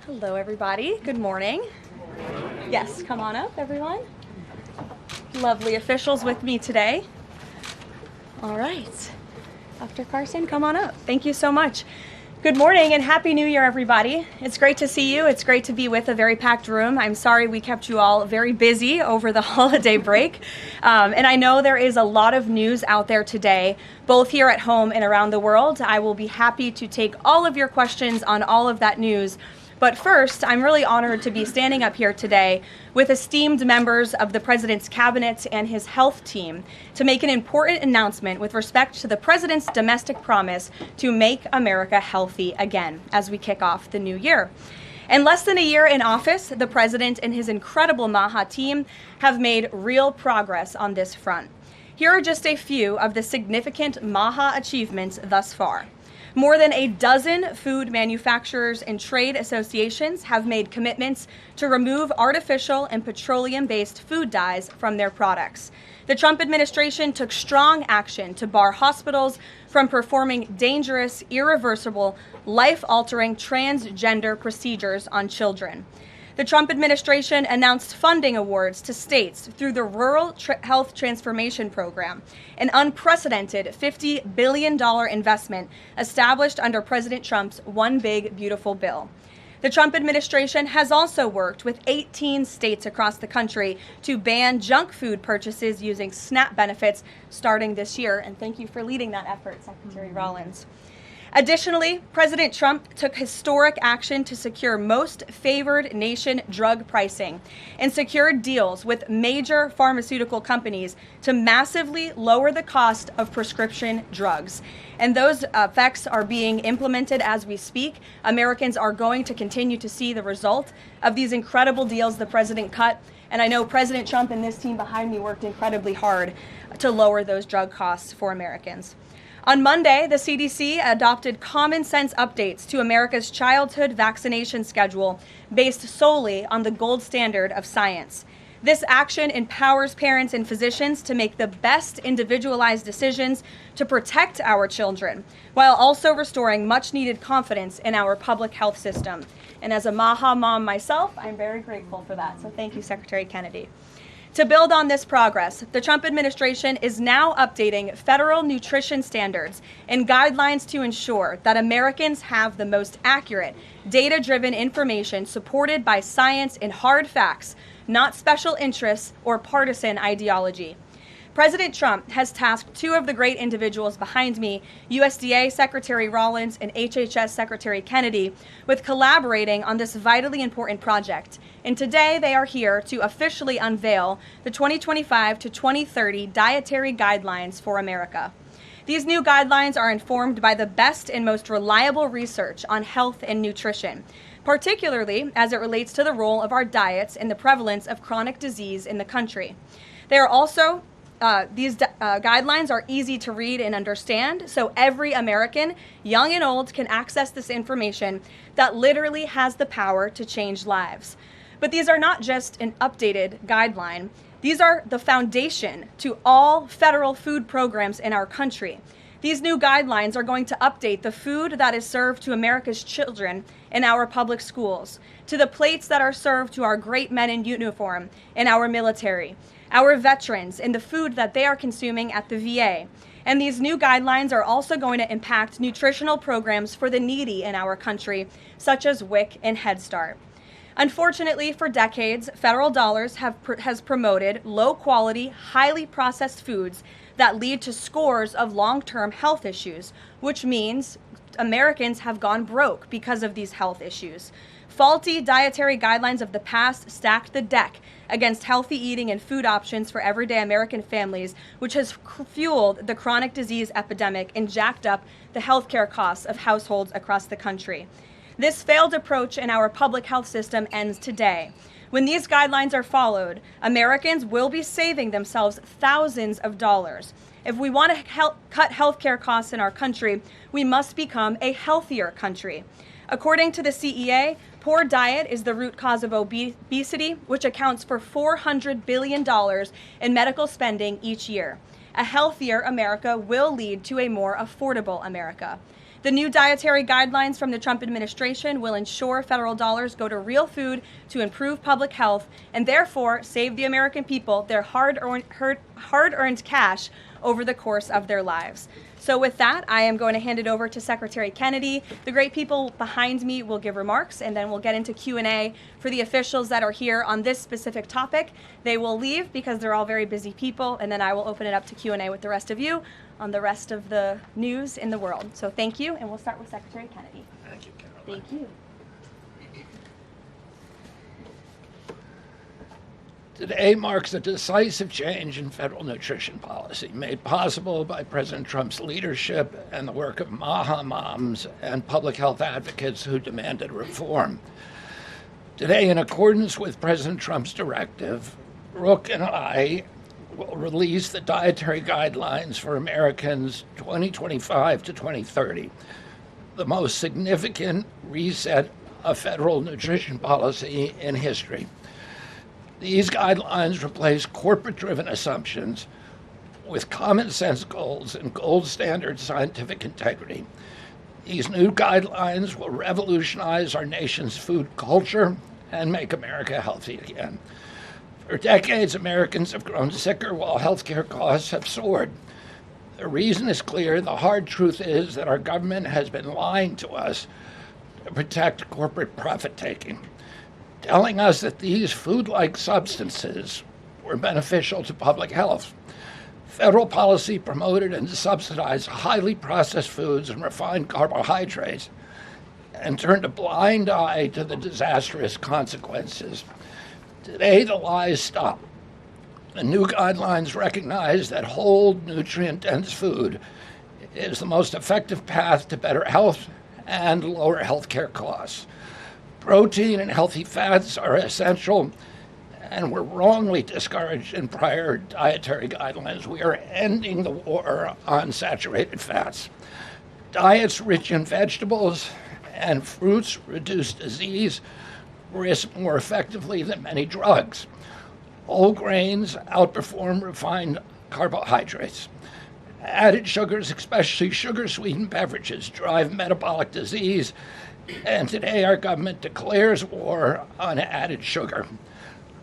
Hello, everybody. Good morning. Yes, come on up, everyone. Lovely officials with me today. All right. Dr. Carson, come on up. Thank you so much. Good morning and Happy New Year, everybody. It's great to see you. It's great to be with a very packed room. I'm sorry we kept you all very busy over the holiday break. And I know there is a lot of news out there today, both here at home and around the world. I will be happy to take all of your questions on all of that news. But first, I'm really honored to be standing up here today with esteemed members of the President's Cabinet and his health team to make an important announcement with respect to the President's domestic promise to make America healthy again as we kick off the new year. In less than a year in office, the President and his incredible MAHA team have made real progress on this front. Here are just a few of the significant MAHA achievements thus far. More than a dozen food manufacturers and trade associations have made commitments to remove artificial and petroleum-based food dyes from their products. The Trump administration took strong action to bar hospitals from performing dangerous, irreversible, life-altering transgender procedures on children. The Trump administration announced funding awards to states through the Rural Health Transformation Program, an unprecedented $50 billion investment established under President Trump's One Big Beautiful Bill. The Trump administration has also worked with 18 states across the country to ban junk food purchases using SNAP benefits starting this year. And thank you for leading that effort, Secretary Rollins. Additionally, President Trump took historic action to secure most favored nation drug pricing and secured deals with major pharmaceutical companies to massively lower the cost of prescription drugs. And those effects are being implemented as we speak. Americans are going to continue to see the result of these incredible deals the president cut. And I know President Trump and this team behind me worked incredibly hard to lower those drug costs for Americans. On Monday, the CDC adopted common sense updates to America's childhood vaccination schedule based solely on the gold standard of science. This action empowers parents and physicians to make the best individualized decisions to protect our children, while also restoring much needed confidence in our public health system. And as a MAHA mom myself, I'm very grateful for that. So thank you, Secretary Kennedy. To build on this progress, the Trump administration is now updating federal nutrition standards and guidelines to ensure that Americans have the most accurate, data-driven information supported by science and hard facts, not special interests or partisan ideology. President Trump has tasked two of the great individuals behind me, USDA Secretary Rollins and HHS Secretary Kennedy, with collaborating on this vitally important project. And today they are here to officially unveil the 2025 to 2030 Dietary Guidelines for America. These new guidelines are informed by the best and most reliable research on health and nutrition, particularly as it relates to the role of our diets and the prevalence of chronic disease in the country. They are also These guidelines are easy to read and understand, so every American, young and old, can access this information that literally has the power to change lives. But these are not just an updated guideline. These are the foundation to all federal food programs in our country. These new guidelines are going to update the food that is served to America's children in our public schools, to the plates that are served to our great men in uniform in our military, our veterans, and the food that they are consuming at the VA. And these new guidelines are also going to impact nutritional programs for the needy in our country, such as WIC and Head Start. Unfortunately, for decades, federal dollars has promoted low-quality, highly processed foods that lead to scores of long-term health issues, which means Americans have gone broke because of these health issues. Faulty dietary guidelines of the past stacked the deck against healthy eating and food options for everyday American families, which has fueled the chronic disease epidemic and jacked up the healthcare costs of households across the country. This failed approach in our public health system ends today. When these guidelines are followed, Americans will be saving themselves thousands of dollars. If we want to cut healthcare costs in our country, we must become a healthier country. According to the CEA, poor diet is the root cause of obesity, which accounts for $400 billion in medical spending each year. A healthier America will lead to a more affordable America. The new dietary guidelines from the Trump administration will ensure federal dollars go to real food to improve public health and therefore save the American people their hard-earned cash over the course of their lives. So with that, I am going to hand it over to Secretary Kennedy. The great people behind me will give remarks, and then we'll get into Q&A for the officials that are here on this specific topic. They will leave because they're all very busy people, and then I will open it up to Q&A with the rest of you on the rest of the news in the world. So thank you, and we'll start with Secretary Kennedy. Thank you, Caroline. Thank you. Today marks a decisive change in federal nutrition policy, made possible by President Trump's leadership and the work of MAHA moms and public health advocates who demanded reform. Today, in accordance with President Trump's directive, Brooke and I will release the dietary guidelines for Americans 2025 to 2030, the most significant reset of federal nutrition policy in history. These guidelines replace corporate-driven assumptions with common sense goals and gold standard scientific integrity. These new guidelines will revolutionize our nation's food culture and make America healthy again. For decades, Americans have grown sicker while healthcare costs have soared. The reason is clear. The hard truth is that our government has been lying to us to protect corporate profit-taking, telling us that these food-like substances were beneficial to public health. Federal policy promoted and subsidized highly processed foods and refined carbohydrates and turned a blind eye to the disastrous consequences. Today, the lies stop. The new guidelines recognize that whole, nutrient-dense food is the most effective path to better health and lower healthcare costs. Protein and healthy fats are essential and were wrongly discouraged in prior dietary guidelines. We are ending the war on saturated fats. Diets rich in vegetables and fruits reduce disease risk more effectively than many drugs. Whole grains outperform refined carbohydrates. Added sugars, especially sugar-sweetened beverages, drive metabolic disease, and today our government declares war on added sugar.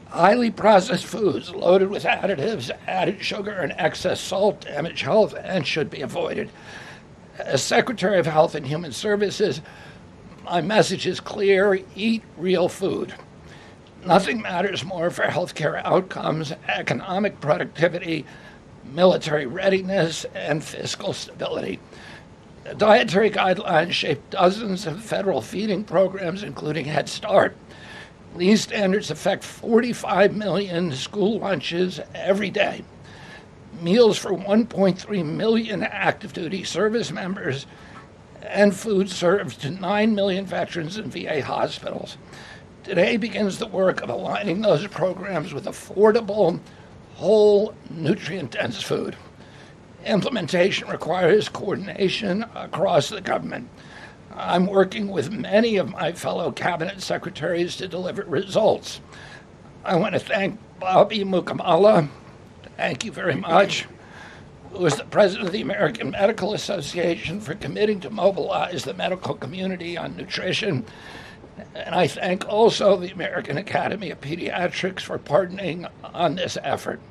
Highly processed foods loaded with additives, added sugar, and excess salt damage health and should be avoided. As Secretary of Health and Human Services, my message is clear: eat real food. Nothing matters more for healthcare outcomes, economic productivity, military readiness, and fiscal stability. The dietary guidelines shape dozens of federal feeding programs, including Head Start. These standards affect 45 million school lunches every day, meals for 1.3 million active duty service members, and food served to 9 million veterans in VA hospitals. Today begins the work of aligning those programs with affordable, whole, nutrient-dense food. Implementation requires coordination across the government. I'm working with many of my fellow cabinet secretaries to deliver results. I want to thank Bobby Mukamala, thank you very much, who is the president of the American Medical Association, for committing to mobilize the medical community on nutrition. And I thank also the American Academy of Pediatrics for partnering on this effort.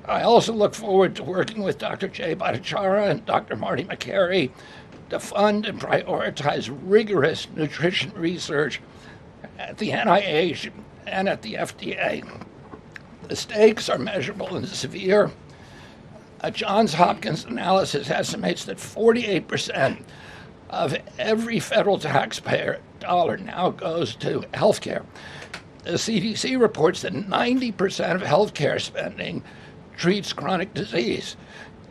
I also look forward to working with Dr. Jay Bhattacharya and Dr. Marty Makary to fund and prioritize rigorous nutrition research at the NIH and at the FDA. The stakes are measurable and severe. A Johns Hopkins analysis estimates that 48% of every federal taxpayer dollar now goes to healthcare. The CDC reports that 90% of healthcare spending treats chronic disease.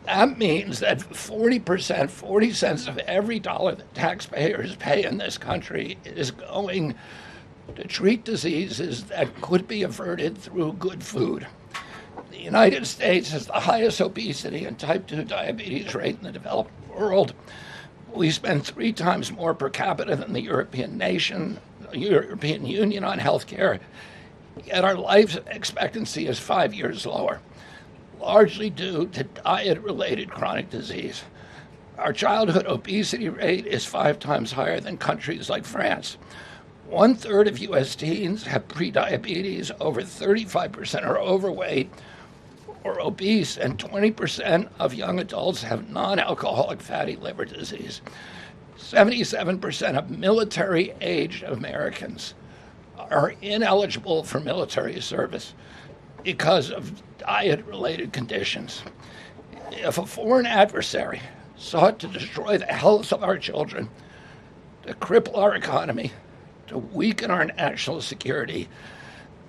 That means that 40%, 40 cents of every dollar that taxpayers pay in this country is going to treat diseases that could be averted through good food. The United States has the highest obesity and type 2 diabetes rate in the developed world. We spend 3 times more per capita than the European Union on healthcare, yet our life expectancy is 5 years lower, largely due to diet-related chronic disease. Our childhood obesity rate is 5 times higher than countries like France. 1/3 of U.S. teens have prediabetes, over 35% are overweight or obese, and 20% of young adults have non-alcoholic fatty liver disease. 77% of military-aged Americans are ineligible for military service because of diet-related conditions. If a foreign adversary sought to destroy the health of our children, to cripple our economy, to weaken our national security,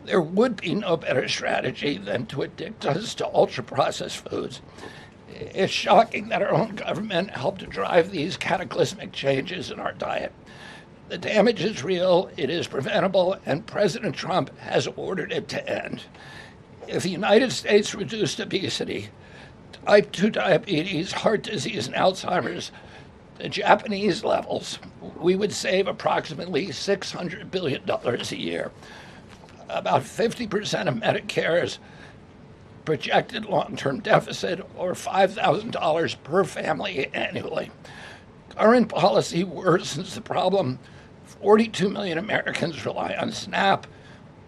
there would be no better strategy than to addict us to ultra-processed foods. It's shocking that our own government helped to drive these cataclysmic changes in our diet. The damage is real, it is preventable, and President Trump has ordered it to end. If the United States reduced obesity, type 2 diabetes, heart disease, and Alzheimer's to Japanese levels, we would save approximately $600 billion a year. About 50% of Medicare's projected long-term deficit, or $5,000 per family annually. Current policy worsens the problem. 42 million Americans rely on SNAP,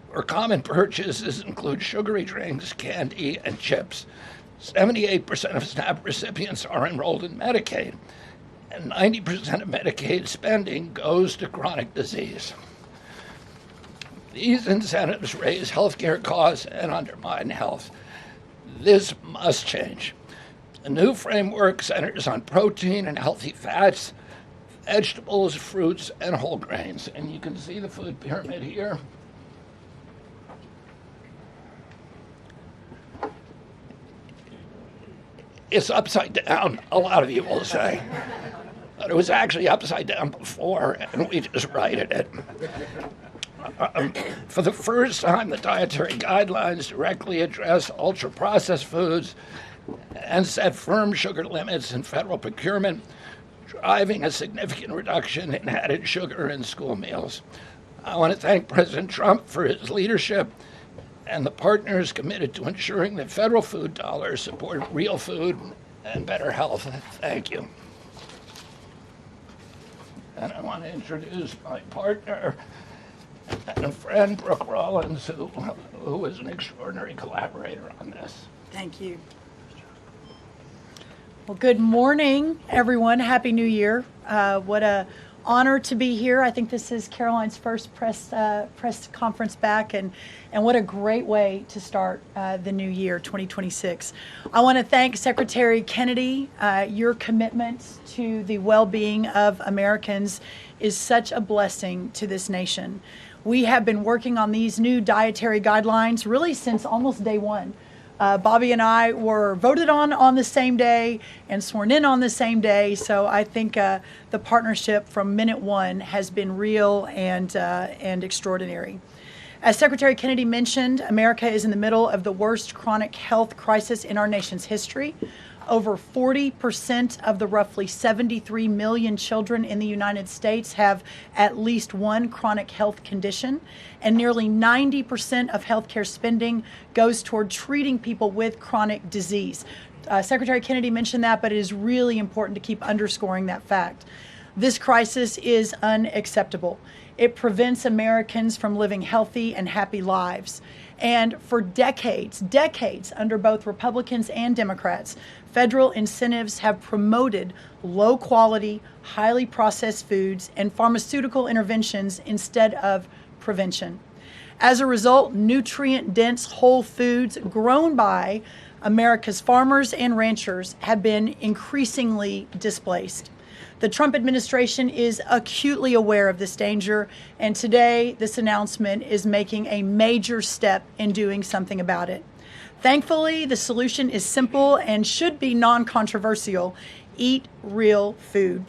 where common purchases include sugary drinks, candy, and chips. 78% of SNAP recipients are enrolled in Medicaid, and 90% of Medicaid spending goes to chronic disease. These incentives raise healthcare costs and undermine health. This must change. A new framework centers on protein and healthy fats, vegetables, fruits, and whole grains. And you can see the food pyramid here. It's upside down, a lot of you will say. But it was actually upside down before, and we just righted it. For the first time, the dietary guidelines directly address ultra-processed foods and set firm sugar limits in federal procurement, driving a significant reduction in added sugar in school meals. I want to thank President Trump for his leadership and the partners committed to ensuring that federal food dollars support real food and better health. Thank you. And I want to introduce my partner and friend, Brooke Rollins, who was an extraordinary collaborator on this. Thank you. Well, good morning, everyone. Happy New Year. What a honor to be here. I think this is Caroline's first press conference back, and what a great way to start the new year, 2026. I want to thank Secretary Kennedy. Your commitment to the well-being of Americans is such a blessing to this nation. We have been working on these new dietary guidelines really since almost day one. Bobby and I were voted on the same day and sworn in on the same day. So I think the partnership from minute one has been real and extraordinary. As Secretary Kennedy mentioned, America is in the middle of the worst chronic health crisis in our nation's history. Over 40% of the roughly 73 million children in the United States have at least one chronic health condition, and nearly 90% of healthcare spending goes toward treating people with chronic disease. Secretary Kennedy mentioned that, but it is really important to keep underscoring that fact. This crisis is unacceptable. It prevents Americans from living healthy and happy lives. And for decades under both Republicans and Democrats, federal incentives have promoted low quality, highly processed foods and pharmaceutical interventions instead of prevention. As a result, nutrient-dense whole foods grown by America's farmers and ranchers have been increasingly displaced. The Trump administration is acutely aware of this danger, and today this announcement is making a major step in doing something about it. Thankfully, the solution is simple and should be non-controversial. Eat real food.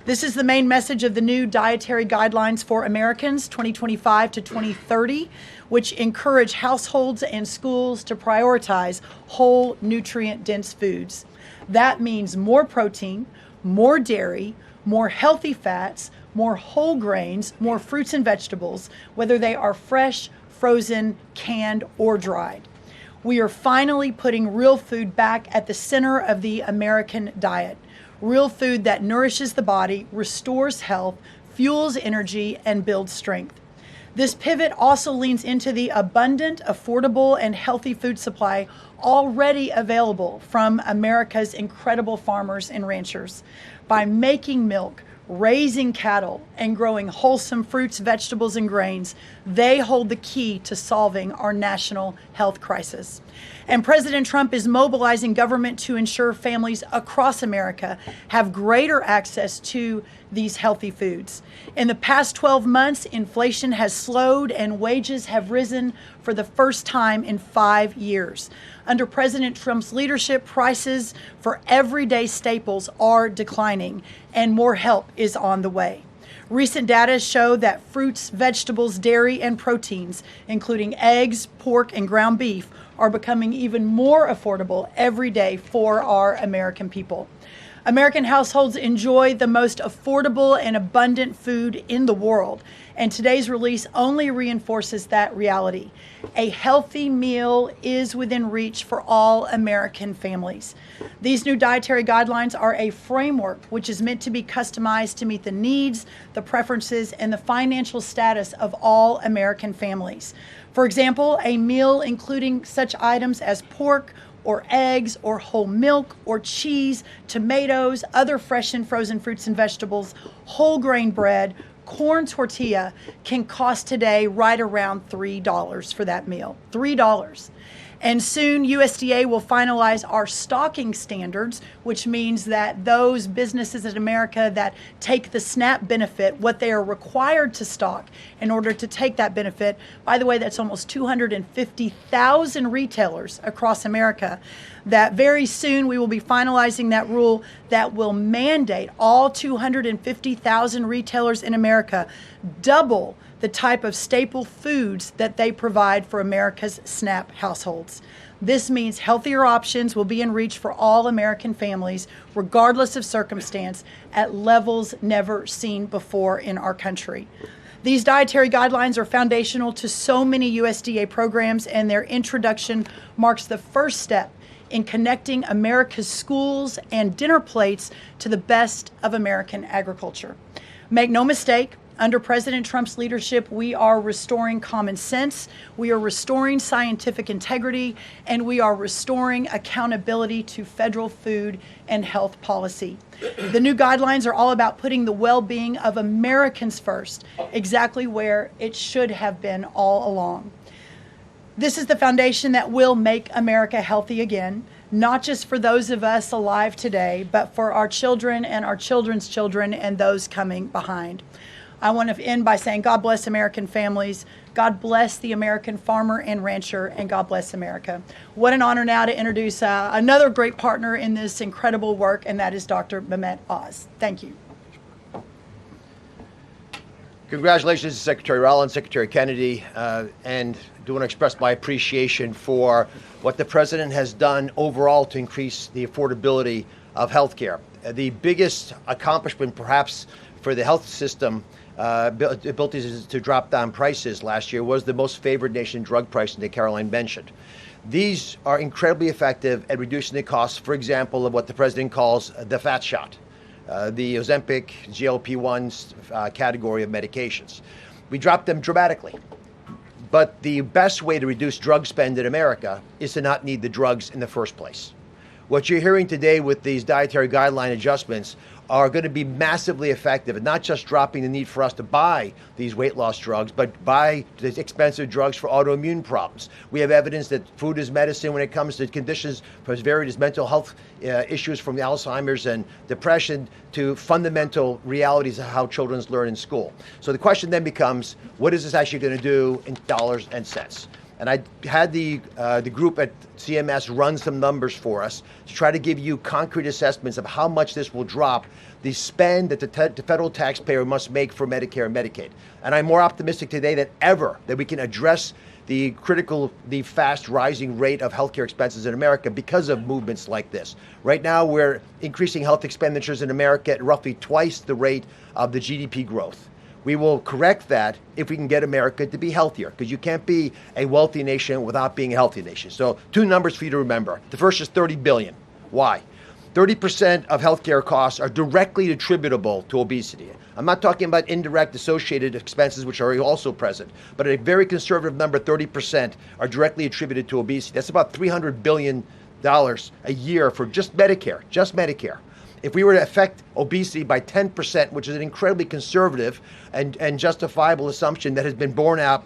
This is the main message of the new Dietary Guidelines for Americans 2025 to 2030, which encourage households and schools to prioritize whole, nutrient-dense foods. That means more protein, more dairy, more healthy fats, more whole grains, more fruits and vegetables, whether they are fresh, frozen, canned, or dried. We are finally putting real food back at the center of the American diet. real food that nourishes the body, restores health, fuels energy, and builds strength. This pivot also leans into the abundant, affordable, and healthy food supply already available from America's incredible farmers and ranchers. By making milk, raising cattle, and growing wholesome fruits, vegetables, and grains, they hold the key to solving our national health crisis. And President Trump is mobilizing government to ensure families across America have greater access to these healthy foods. In the past 12 months, inflation has slowed and wages have risen for the first time in 5 years. Under President Trump's leadership, prices for everyday staples are declining and more help is on the way. Recent data show that fruits, vegetables, dairy, and proteins, including eggs, pork, and ground beef, are becoming even more affordable every day for our American people. American households enjoy the most affordable and abundant food in the world, and today's release only reinforces that reality. A healthy meal is within reach for all American families. These new dietary guidelines are a framework which is meant to be customized to meet the needs, the preferences, and the financial status of all American families. For example, a meal including such items as pork, or eggs, or whole milk, or cheese, tomatoes, other fresh and frozen fruits and vegetables, whole grain bread, corn tortilla can cost today right around $3 for that meal. $3. And soon USDA will finalize our stocking standards, which means that those businesses in America that take the SNAP benefit, what they are required to stock in order to take that benefit. By the way, that's almost 250,000 retailers across America. That very soon we will be finalizing that rule that will mandate all 250,000 retailers in America double the type of staple foods that they provide for America's SNAP households. This means healthier options will be in reach for all American families, regardless of circumstance, at levels never seen before in our country. These dietary guidelines are foundational to so many USDA programs, and their introduction marks the first step in connecting America's schools and dinner plates to the best of American agriculture. Make no mistake, under President Trump's leadership, we are restoring common sense, we are restoring scientific integrity, and we are restoring accountability to federal food and health policy. The new guidelines are all about putting the well-being of Americans first, exactly where it should have been all along. This is the foundation that will make America healthy again, not just for those of us alive today, but for our children and our children's children and those coming behind. I want to end by saying God bless American families, God bless the American farmer and rancher, and God bless America. What an honor now to introduce another great partner in this incredible work, and that is Dr. Mehmet Oz. Thank you. Congratulations to Secretary Rollins, Secretary Kennedy, and do want to express my appreciation for what the President has done overall to increase the affordability of health care. The biggest accomplishment perhaps for the health system ability to drop down prices last year was the most favored nation drug pricing that Caroline mentioned. These are incredibly effective at reducing the costs, for example, of what the President calls the fat shot, the Ozempic, GLP-1s category of medications. We dropped them dramatically. But the best way to reduce drug spend in America is to not need the drugs in the first place. What you're hearing today with these dietary guideline adjustments are going to be massively effective, and not just dropping the need for us to buy these weight loss drugs, but buy the expensive drugs for autoimmune problems. We have evidence that food is medicine when it comes to conditions as varied as mental health issues from Alzheimer's and depression to fundamental realities of how children learn in school. So the question then becomes, what is this actually going to do in dollars and cents? And I had the group at CMS run some numbers for us to try to give you concrete assessments of how much this will drop the spend that the federal taxpayer must make for Medicare and Medicaid. And I'm more optimistic today than ever that we can address the fast rising rate of healthcare expenses in America because of movements like this. Right now, we're increasing health expenditures in America at roughly twice the rate of the GDP growth. We will correct that if we can get America to be healthier, because you can't be a wealthy nation without being a healthy nation. So 2 numbers for you to remember. The first is $30 billion. Why? 30% of healthcare costs are directly attributable to obesity. I'm not talking about indirect associated expenses, which are also present, but a very conservative number, 30%, are directly attributed to obesity. That's about $300 billion a year for just Medicare, If we were to affect obesity by 10%, which is an incredibly conservative and justifiable assumption that has been borne out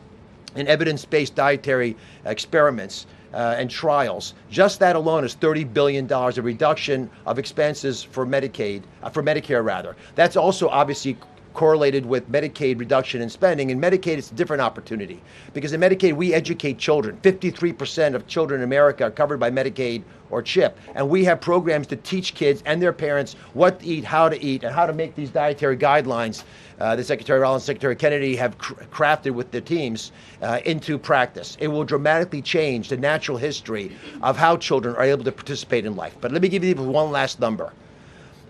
in evidence-based dietary experiments and trials, just that alone is $30 billion of reduction of expenses for Medicare rather. That's also obviously correlated with Medicaid reduction in spending. In Medicaid, it's a different opportunity because in Medicaid, we educate children. 53% of children in America are covered by Medicaid or CHIP. And we have programs to teach kids and their parents what to eat, and how to make these dietary guidelines that Secretary Rollins and Secretary Kennedy have crafted with their teams into practice. It will dramatically change the natural history of how children are able to participate in life. But let me give you one last number.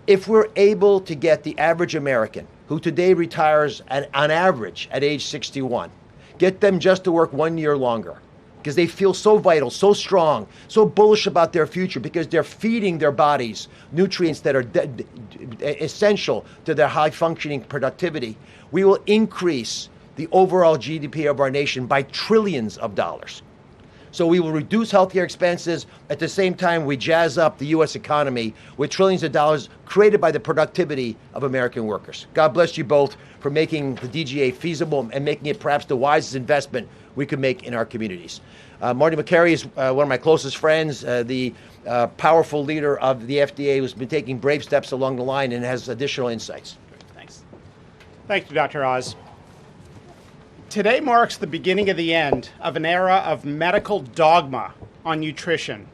If we're able to get the average American, who today retires on average at age 61, get them just to work 1 year longer because they feel so vital, so strong, so bullish about their future because they're feeding their bodies nutrients that are essential to their high-functioning productivity, we will increase the overall GDP of our nation by trillions of dollars. So we will reduce healthcare expenses. At the same time, we jazz up the U.S. economy with trillions of dollars created by the productivity of American workers. God bless you both for making the DGA feasible and making it perhaps the wisest investment we could make in our communities. Marty Makary is one of my closest friends, the powerful leader of the FDA who's been taking brave steps along the line and has additional insights. Thanks. Thank you, Dr. Oz. Today marks the beginning of the end of an era of medical dogma on nutrition.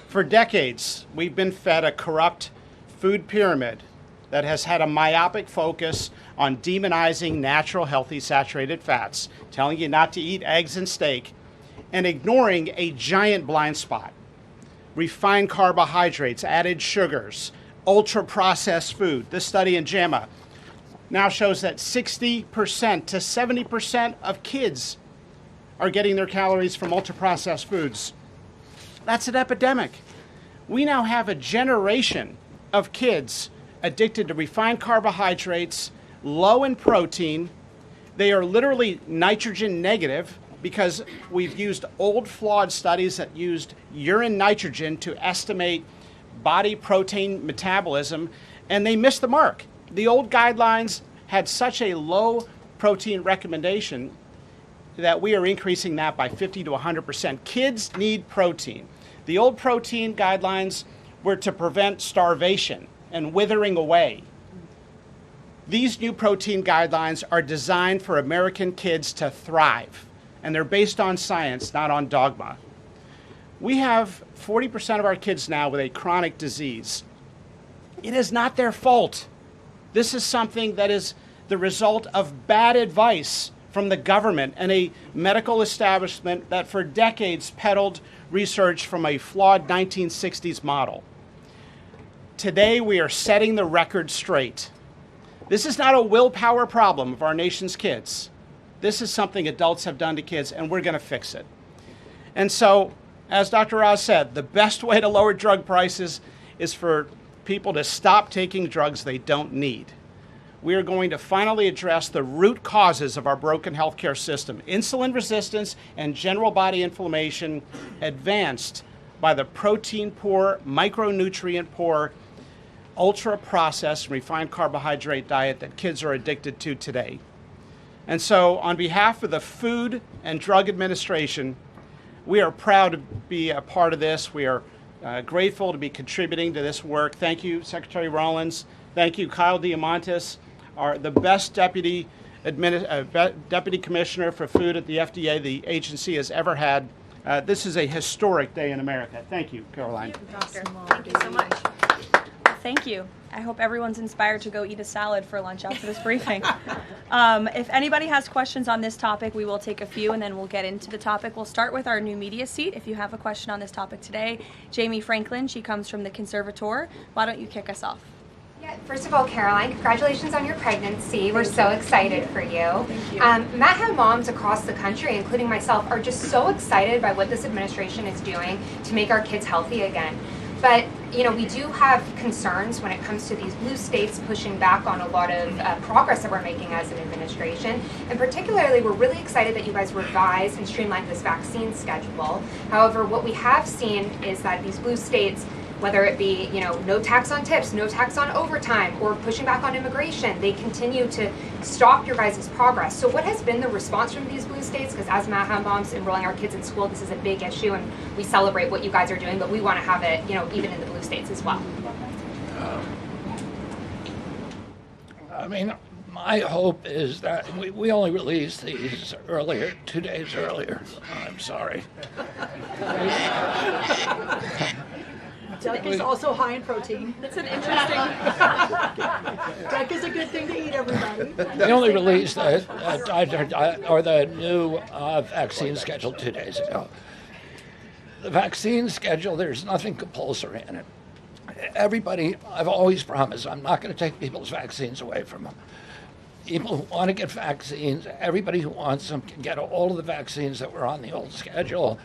For decades, we've been fed a corrupt food pyramid that has had a myopic focus on demonizing natural, healthy, saturated fats, telling you not to eat eggs and steak, and ignoring a giant blind spot. Refined carbohydrates, added sugars, ultra-processed food. This study in JAMA now shows that 60% to 70% of kids are getting their calories from ultra-processed foods. That's an epidemic. We now have a generation of kids addicted to refined carbohydrates, low in protein. They are literally nitrogen negative because we've used old flawed studies that used urine nitrogen to estimate body protein metabolism, and they missed the mark. The old guidelines had such a low protein recommendation that we are increasing that by 50 to 100%. Kids need protein. The old protein guidelines were to prevent starvation and withering away. These new protein guidelines are designed for American kids to thrive, and they're based on science, not on dogma. We have 40% of our kids now with a chronic disease. It is not their fault. This is something that is the result of bad advice from the government and a medical establishment that for decades peddled research from a flawed 1960s model. Today, we are setting the record straight. This is not a willpower problem of our nation's kids. This is something adults have done to kids, and we're going to fix it. And so, as Dr. Oz said, the best way to lower drug prices is for people to stop taking drugs they don't need. We are going to finally address the root causes of our broken healthcare system, insulin resistance and general body inflammation, advanced by the protein-poor, micronutrient-poor, ultra-processed and refined carbohydrate diet that kids are addicted to today. And so, on behalf of the Food and Drug Administration, we are proud to be a part of this. We are grateful to be contributing to this work. Thank you, Secretary Rollins. Thank you, Kyle Diamantis, the best deputy commissioner for food at the FDA the agency has ever had. This is a historic day in America. Thank you, Caroline. Doctor, thank you so much. Thank you. I hope everyone's inspired to go eat a salad for lunch after this briefing. If anybody has questions on this topic, we will take a few and then we'll get into the topic. We'll start with our new media seat. If you have a question on this topic today, Jamie Franklin, she comes from the Conservator. Why don't you kick us off? Yeah, first of all, Caroline, congratulations on your pregnancy. We're so excited for you. Thank you. MAHA moms across the country, including myself, are just so excited by what this administration is doing to make our kids healthy again. But we do have concerns when it comes to these blue states pushing back on a lot of progress that we're making as an administration. And particularly, we're really excited that you guys revised and streamlined this vaccine schedule. However, what we have seen is that these blue states, whether it be no tax on tips, no tax on overtime, or pushing back on immigration, they continue to stop your guys' progress. So what has been the response from these blue states? Because as MAHA moms enrolling our kids in school, this is a big issue, and we celebrate what you guys are doing, but we want to have it even in the blue states as well. I mean, my hope is that we only released these earlier, 2 days earlier. I'm sorry. Duck is also high in protein. It's an interesting. Duck is a good thing to eat, everybody. We only released the new vaccine schedule 2 days ago. The vaccine schedule, there's nothing compulsory in it. Everybody, I've always promised, I'm not going to take people's vaccines away from them. People who want to get vaccines, everybody who wants them can get all of the vaccines that were on the old schedule.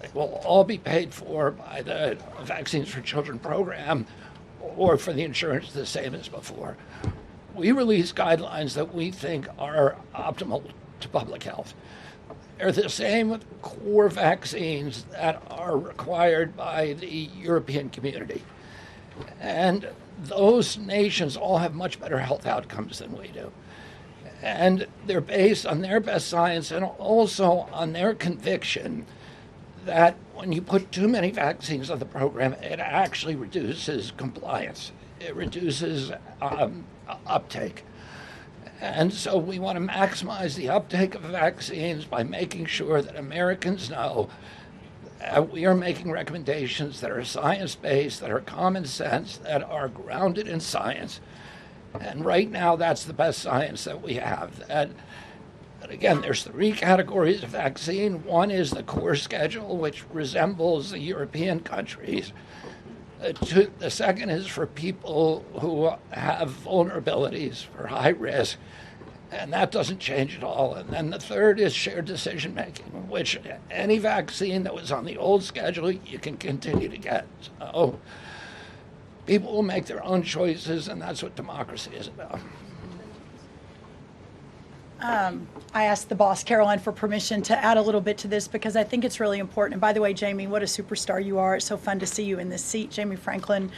They will all be paid for by the Vaccines for Children program or for the insurance the same as before. We release guidelines that we think are optimal to public health. They're the same with core vaccines that are required by the European community. And those nations all have much better health outcomes than we do. And they're based on their best science and also on their conviction that when you put too many vaccines on the program, it actually reduces compliance. It reduces uptake. And so we want to maximize the uptake of vaccines by making sure that Americans know that we are making recommendations that are science-based, that are common sense, that are grounded in science. And right now, that's the best science that we have. And again, there's 3 categories of vaccine. One is the core schedule, which resembles the European countries. The second is for people who have vulnerabilities, for high risk, and that doesn't change at all. And then the third is shared decision making, which any vaccine that was on the old schedule, you can continue to get. So people will make their own choices, and that's what democracy is about. I asked the boss, Caroline, for permission to add a little bit to this because I think it's really important. And by the way, Jamie, what a superstar you are. It's so fun to see you in this seat, Jamie Franklin.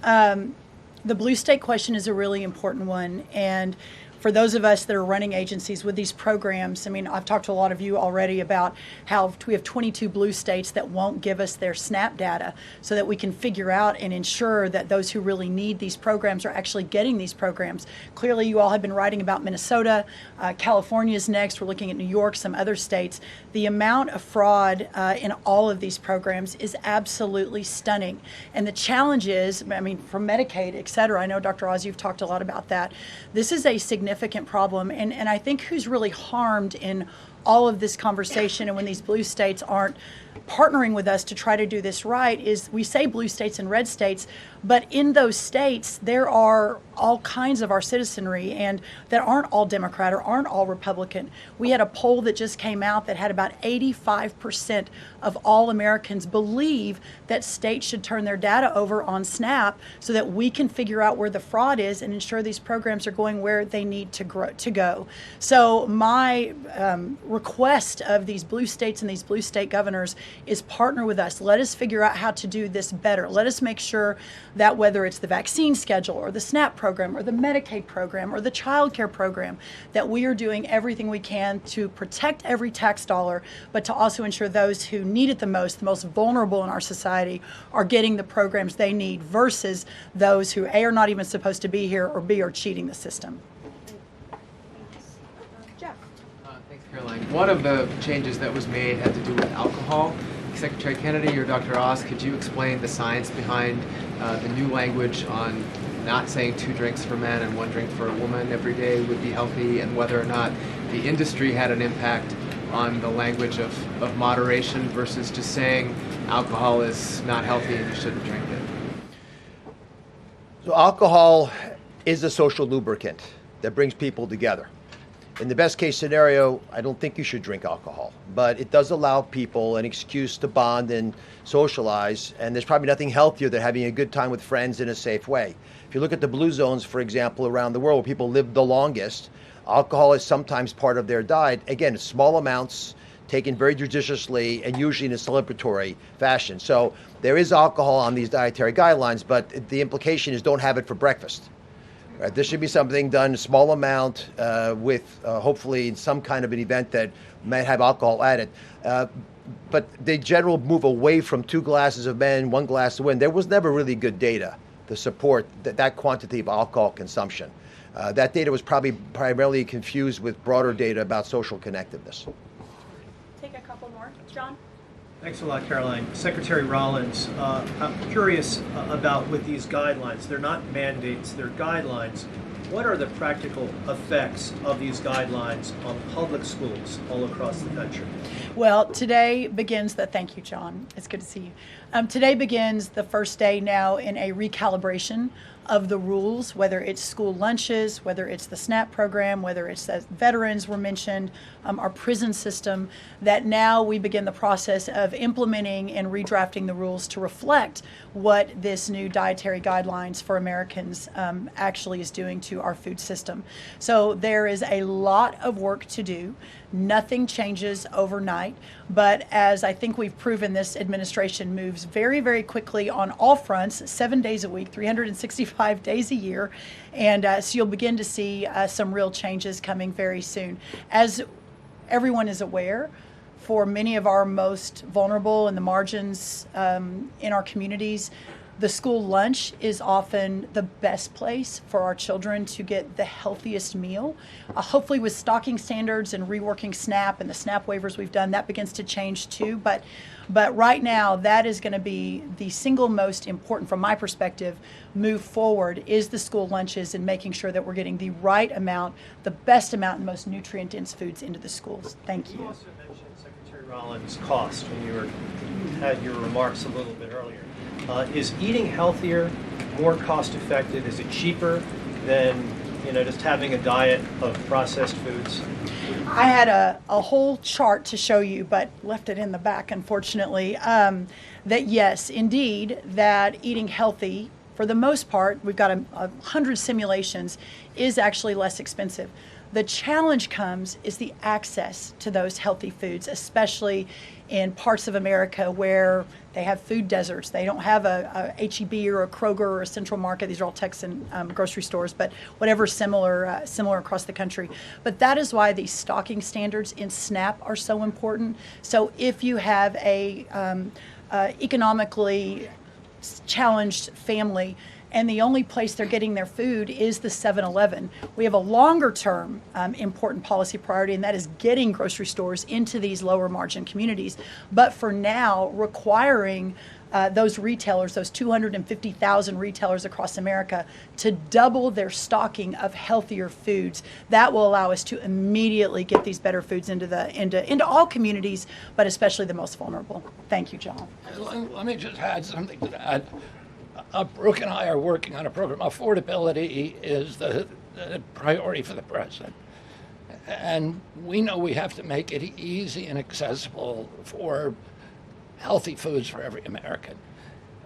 The blue state question is a really important one. And for those of us that are running agencies with these programs, I mean, I've talked to a lot of you already about how we have 22 blue states that won't give us their SNAP data so that we can figure out and ensure that those who really need these programs are actually getting these programs. Clearly, you all have been writing about Minnesota. California's next. We're looking at New York, some other states. The amount of fraud in all of these programs is absolutely stunning. And the challenge is, I mean, from Medicaid, et cetera, I know, Dr. Oz, you've talked a lot about that. This is a significant problem, and I think who's really harmed in all of this conversation and when these blue states aren't partnering with us to try to do this right is we say blue states and red states, but in those states there are all kinds of our citizenry and that aren't all Democrat or aren't all Republican. We had a poll that just came out that had about 85% of all Americans believe that states should turn their data over on SNAP so that we can figure out where the fraud is and ensure these programs are going where they need to go. So my request of these blue states and these blue state governors is partner with us. Let us figure out how to do this better. Let us make sure that whether it's the vaccine schedule or the SNAP program or the Medicaid program or the child care program, that we are doing everything we can to protect every tax dollar, but to also ensure those who need it the most vulnerable in our society, are getting the programs they need versus those who A, are not even supposed to be here, or B, are cheating the system. Thanks, Caroline. One of the changes that was made had to do with alcohol. Secretary Kennedy or Dr. Oz, could you explain the science behind the new language on not saying 2 drinks for men and 1 drink for a woman every day would be healthy, and whether or not the industry had an impact on the language of moderation versus just saying alcohol is not healthy and you shouldn't drink it? So alcohol is a social lubricant that brings people together. In the best case scenario, I don't think you should drink alcohol, but it does allow people an excuse to bond and socialize, and there's probably nothing healthier than having a good time with friends in a safe way. If you look at the blue zones, for example, around the world where people live the longest, alcohol is sometimes part of their diet. Again, small amounts, taken very judiciously and usually in a celebratory fashion. So there is alcohol on these dietary guidelines, but the implication is don't have it for breakfast. Right? This should be something done in a small amount with hopefully some kind of an event that might have alcohol added. But the general move away from 2 glasses of men, 1 glass of women, there was never really good data to support that quantity of alcohol consumption. That data was probably primarily confused with broader data about social connectiveness. Take a couple more. John? Thanks a lot, Caroline. Secretary Rollins, I'm curious about with these guidelines. They're not mandates, they're guidelines. What are the practical effects of these guidelines on public schools all across the country? Well, today begins thank you, John. It's good to see you. Today begins the first day now in a recalibration of the rules, whether it's school lunches, whether it's the SNAP program, whether it's that veterans were mentioned, our prison system, that now we begin the process of implementing and redrafting the rules to reflect what this new dietary guidelines for Americans actually is doing to our food system. So there is a lot of work to do. Nothing changes overnight, but as I think we've proven, this administration moves very, very quickly on all fronts, 7 days a week, 365 days a year, and so you'll begin to see some real changes coming very soon. As everyone is aware, for many of our most vulnerable in the margins in our communities, the school lunch is often the best place for our children to get the healthiest meal. Hopefully with stocking standards and reworking SNAP and the SNAP waivers we've done, that begins to change too. But right now, that is going to be the single most important, from my perspective, move forward, is the school lunches and making sure that we're getting the right amount, the best amount, and most nutrient-dense foods into the schools. Thank you. You also mentioned, Secretary Rollins, cost when you had your remarks a little bit earlier. Is eating healthier more cost effective? Is it cheaper than just having a diet of processed foods? I had a whole chart to show you, but left it in the back, unfortunately, that yes, indeed, that eating healthy, for the most part, we've got 100 simulations, is actually less expensive. The challenge is the access to those healthy foods, especially in parts of America where they have food deserts. They don't have a H-E-B or a Kroger or a Central Market. These are all Texan grocery stores, but whatever similar across the country. But that is why these stocking standards in SNAP are so important. So if you have a economically challenged family, and the only place they're getting their food is the 7-Eleven. We have a longer term important policy priority, and that is getting grocery stores into these lower margin communities. But for now, requiring those retailers, those 250,000 retailers across America, to double their stocking of healthier foods, that will allow us to immediately get these better foods into all communities, but especially the most vulnerable. Thank you, John. Let me just add something to that. Brooke and I are working on a program. Affordability is the priority for the president. And we know we have to make it easy and accessible for healthy foods for every American.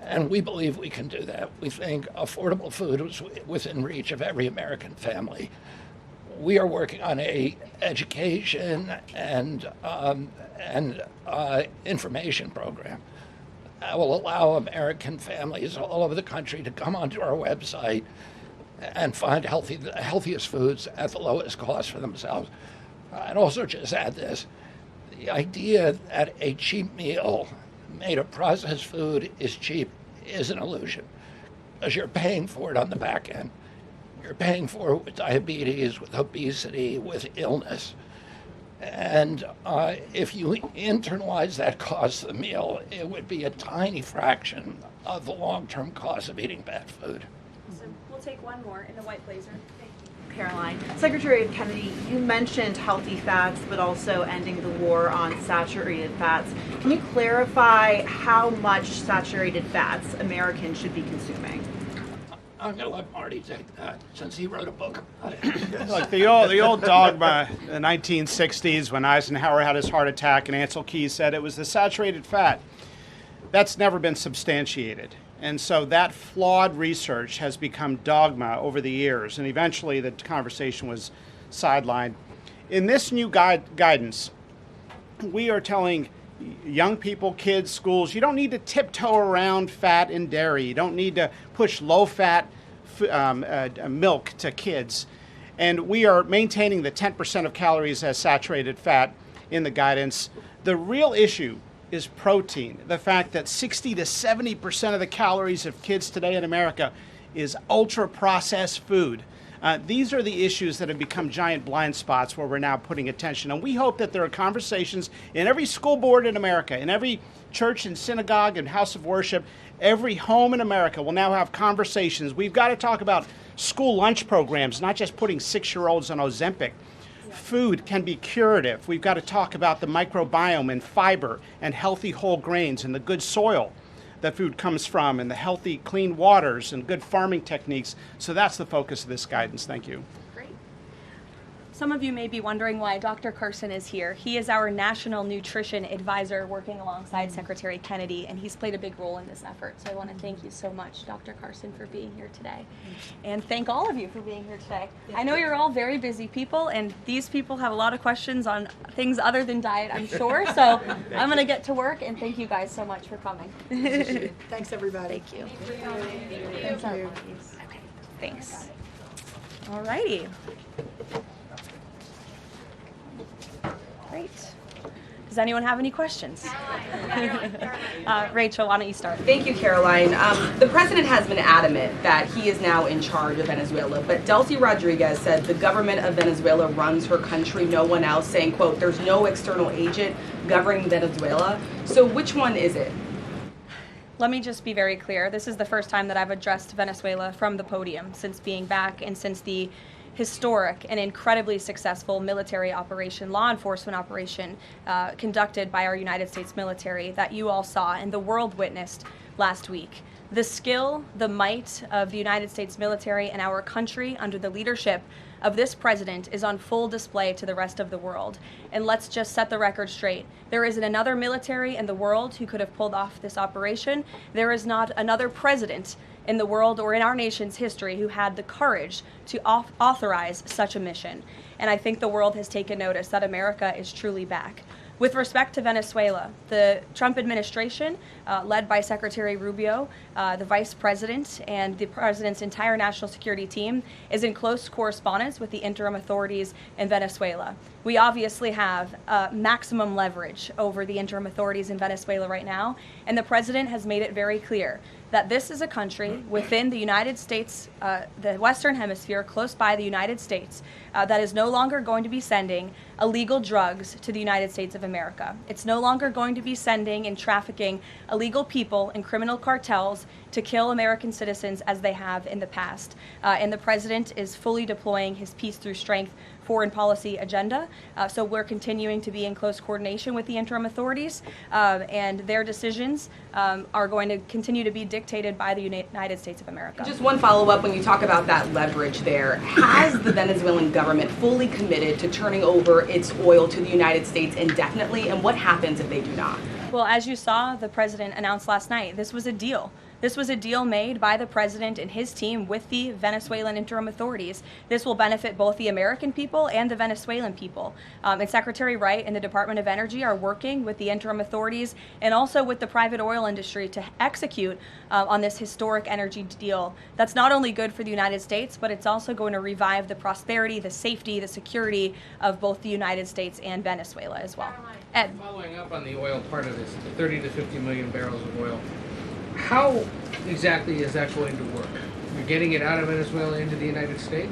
And we believe we can do that. We think affordable food is within reach of every American family. We are working on a education and information program that will allow American families all over the country to come onto our website and find the healthiest foods at the lowest cost for themselves. I'd also just add this. The idea that a cheap meal made of processed food is cheap is an illusion, because you're paying for it on the back end. You're paying for it with diabetes, with obesity, with illness. And if you internalize that cost of the meal, it would be a tiny fraction of the long-term cost of eating bad food. So we'll take one more in the white blazer. Thank you. Caroline. Secretary Kennedy, you mentioned healthy fats, but also ending the war on saturated fats. Can you clarify how much saturated fats Americans should be consuming? I'm going to let Marty take that since he wrote a book about it. Look, the old dogma in the 1960s when Eisenhower had his heart attack and Ancel Keys said it was the saturated fat. That's never been substantiated. And so that flawed research has become dogma over the years, and eventually the conversation was sidelined. In this new guidance, we are telling young people, kids, schools, you don't need to tiptoe around fat and dairy. You don't need to push low-fat milk to kids. And we are maintaining the 10% of calories as saturated fat in the guidance. The real issue is protein. The fact that 60 to 70% of the calories of kids today in America is ultra-processed food. These are the issues that have become giant blind spots where we're now putting attention. And we hope that there are conversations in every school board in America, in every church and synagogue and house of worship, every home in America will now have conversations. We've got to talk about school lunch programs, not just putting 6-year-olds on Ozempic. Food can be curative. We've got to talk about the microbiome and fiber and healthy whole grains and the good soil that food comes from and the healthy, clean waters and good farming techniques. So that's the focus of this guidance. Thank you. Great. Some of you may be wondering why Dr. Carson is here. He is our National Nutrition Advisor working alongside Secretary Kennedy, and he's played a big role in this effort. So I want to thank you so much, Dr. Carson, for being here today. And thank all of you for being here today. I know you're all very busy people, and these people have a lot of questions on things other than diet, I'm sure. So I'm going to get to work, and thank you guys so much for coming. Thanks, everybody. Thank you. Thanks. Okay, thanks. All righty. Great. Does anyone have any questions? Rachel, why don't you start? Thank you, Caroline. The president has been adamant that he is now in charge of Venezuela, but Delcy Rodriguez said the government of Venezuela runs her country, no one else, saying, quote, there's no external agent governing Venezuela. So which one is it? Let me just be very clear. This is the first time that I've addressed Venezuela from the podium since being back and since the historic and incredibly successful military operation, law enforcement operation conducted by our United States military that you all saw and the world witnessed last week. The skill, the might of the United States military and our country under the leadership of this president is on full display to the rest of the world. And let's just set the record straight. There isn't another military in the world who could have pulled off this operation. There is not another president in the world or in our nation's history who had the courage to authorize such a mission. And I think the world has taken notice that America is truly back. With respect to Venezuela, the Trump administration, led by Secretary Rubio, the vice president, and the president's entire national security team, is in close correspondence with the interim authorities in Venezuela. We obviously have maximum leverage over the interim authorities in Venezuela right now, and the president has made it very clear that this is a country within the United States, the Western Hemisphere, close by the United States, that is no longer going to be sending illegal drugs to the United States of America. It's no longer going to be sending and trafficking illegal people and criminal cartels to kill American citizens as they have in the past. And the president is fully deploying his peace through strength foreign policy agenda. So we're continuing to be in close coordination with the interim authorities, and their decisions are going to continue to be dictated by the United States of America. Just one follow-up, when you talk about that leverage there, has the Venezuelan government fully committed to turning over its oil to the United States indefinitely, and what happens if they do not? Well, as you saw, the president announced last night, this was a deal. This was a deal made by the president and his team with the Venezuelan interim authorities. This will benefit both the American people and the Venezuelan people. And Secretary Wright and the Department of Energy are working with the interim authorities and also with the private oil industry to execute on this historic energy deal. That's not only good for the United States, but it's also going to revive the prosperity, the safety, the security of both the United States and Venezuela as well. Ed. Following up on the oil part of this, 30 to 50 million barrels of oil, how exactly is that going to work? You're getting it out of Venezuela into the United States?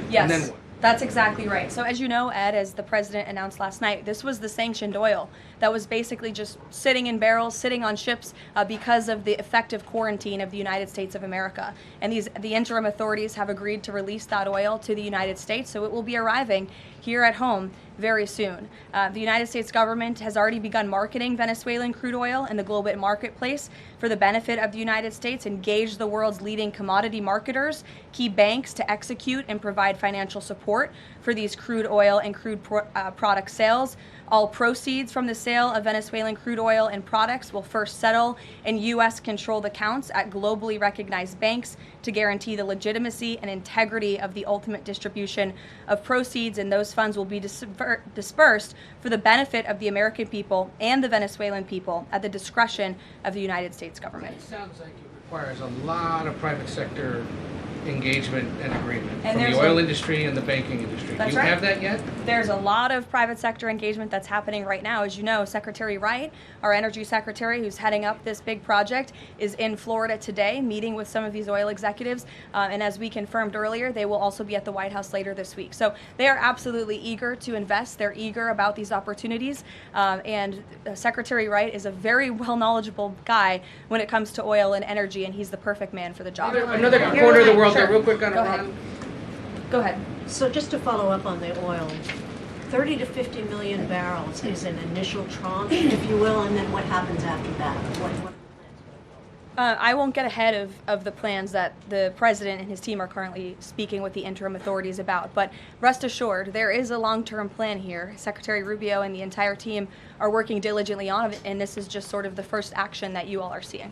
Yes. And then what? That's exactly right. So as you know, Ed, as the president announced last night, this was the sanctioned oil that was basically just sitting in barrels, sitting on ships because of the effective quarantine of the United States of America. And the interim authorities have agreed to release that oil to the United States, so it will be arriving here at home very soon. The United States government has already begun marketing Venezuelan crude oil in the global marketplace for the benefit of the United States, engaged the world's leading commodity marketers, key banks to execute and provide financial support for these crude oil and crude product sales. All proceeds from the sale of Venezuelan crude oil and products will first settle in U.S.-controlled accounts at globally recognized banks to guarantee the legitimacy and integrity of the ultimate distribution of proceeds, and those funds will be dispersed for the benefit of the American people and the Venezuelan people at the discretion of the United States government. It sounds like it requires a lot of private sector engagement and agreement And from the oil industry and the banking industry. That's Do you right. have that yet? There's a lot of private sector engagement that's happening right now. As you know, Secretary Wright, our energy secretary who's heading up this big project, is in Florida today meeting with some of these oil executives. And as we confirmed earlier, they will also be at the White House later this week. So they are absolutely eager to invest. They're eager about these opportunities. And Secretary Wright is a very well knowledgeable guy when it comes to oil and energy, and he's the perfect man for the job. Another corner of the world Sure. there, real quick on Go Iran. ahead. Go ahead. So just to follow up on the oil, 30 to 50 million barrels is an initial tranche, if you will, and then what happens after that? What I won't get ahead of the plans that the president and his team are currently speaking with the interim authorities about, but rest assured, there is a long-term plan here. Secretary Rubio and the entire team are working diligently on it, and this is just sort of the first action that you all are seeing.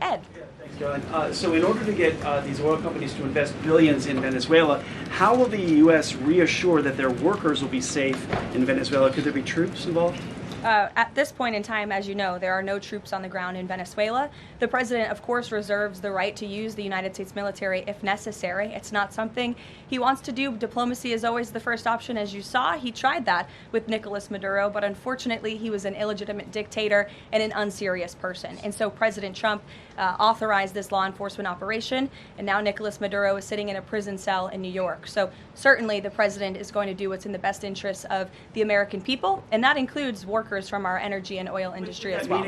Ed. Thanks, Caroline. So in order to get these oil companies to invest billions in Venezuela, how will the U.S. reassure that their workers will be safe in Venezuela? Could there be troops involved? At this point in time, as you know, there are no troops on the ground in Venezuela. The president, of course, reserves the right to use the United States military if necessary. It's not something he wants to do. Diplomacy is always the first option. As you saw, he tried that with Nicolas Maduro, but unfortunately, he was an illegitimate dictator and an unserious person. And so President Trump authorized this law enforcement operation, and now Nicolas Maduro is sitting in a prison cell in New York. So certainly the president is going to do what's in the best interests of the American people, and that includes workers from our energy and oil industry as well.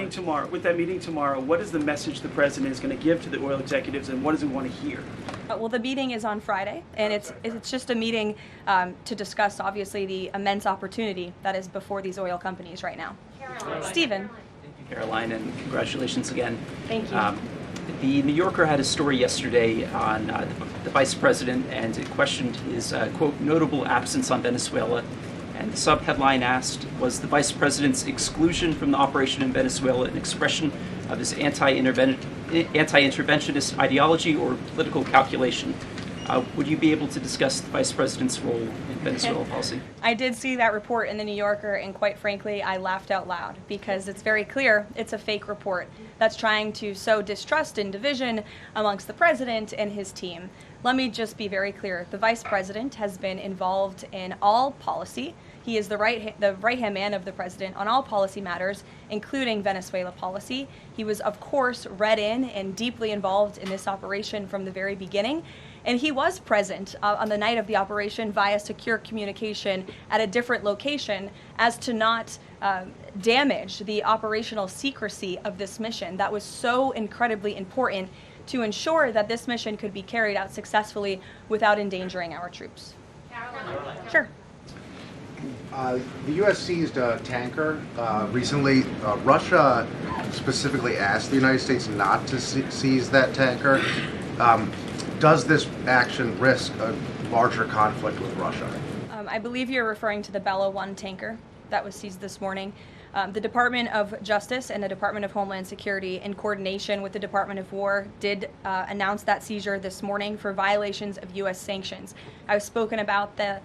With that meeting tomorrow, what is the message the president is going to give to the oil executives, and what does he want to hear? Well, the meeting is on Friday, and it's just a meeting to discuss, obviously, the immense opportunity that is before these oil companies right now. Stephen. Caroline, and congratulations again. Thank you. The New Yorker had a story yesterday on the vice president, and it questioned his, quote, notable absence on Venezuela. And the sub-headline asked, was the vice president's exclusion from the operation in Venezuela an expression of his anti-interventionist ideology or political calculation? Would you be able to discuss the vice president's role in Venezuela policy? I did see that report in the New Yorker, and quite frankly, I laughed out loud because it's very clear it's a fake report that's trying to sow distrust and division amongst the president and his team. Let me just be very clear. The vice president has been involved in all policy. He is the right-hand man of the president on all policy matters, including Venezuela policy. He was, of course, read in and deeply involved in this operation from the very beginning. And he was present on the night of the operation via secure communication at a different location as to not damage the operational secrecy of this mission that was so incredibly important to ensure that this mission could be carried out successfully without endangering our troops. Sure. The U.S. seized a tanker recently. Russia specifically asked the United States not to seize that tanker. Does this action risk a larger conflict with Russia? I believe you're referring to the Bella 1 tanker that was seized this morning. The Department of Justice and the Department of Homeland Security, in coordination with the Department of War, did announce that seizure this morning for violations of U.S. sanctions. I've spoken about the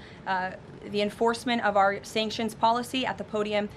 enforcement of our sanctions policy at the podium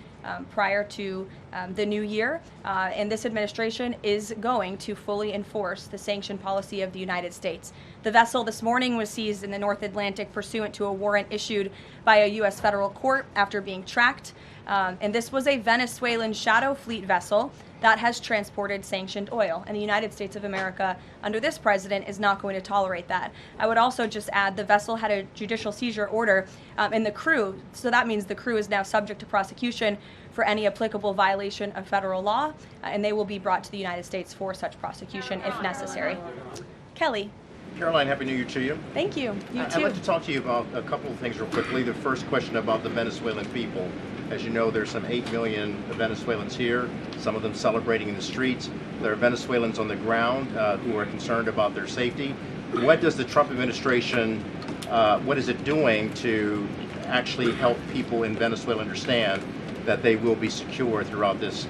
prior to the new year, and this administration is going to fully enforce the sanction policy of the United States. The vessel this morning was seized in the North Atlantic pursuant to a warrant issued by a U.S. federal court after being tracked, and this was a Venezuelan shadow fleet vessel that has transported sanctioned oil, and the United States of America, under this president, is not going to tolerate that. I would also just add the vessel had a judicial seizure order, and the crew, so that means the crew is now subject to prosecution for any applicable violation of federal law, and they will be brought to the United States for such prosecution if necessary. Kelly. Caroline, Happy New Year to you. Thank you. You I'd too. like to talk to you about a couple of things real quickly. The first question about the Venezuelan people. As you know, there's some 8 million Venezuelans here, some of them celebrating in the streets. There are Venezuelans on the ground who are concerned about their safety. What does the Trump administration, what is it doing to actually help people in Venezuela understand that they will be secure throughout this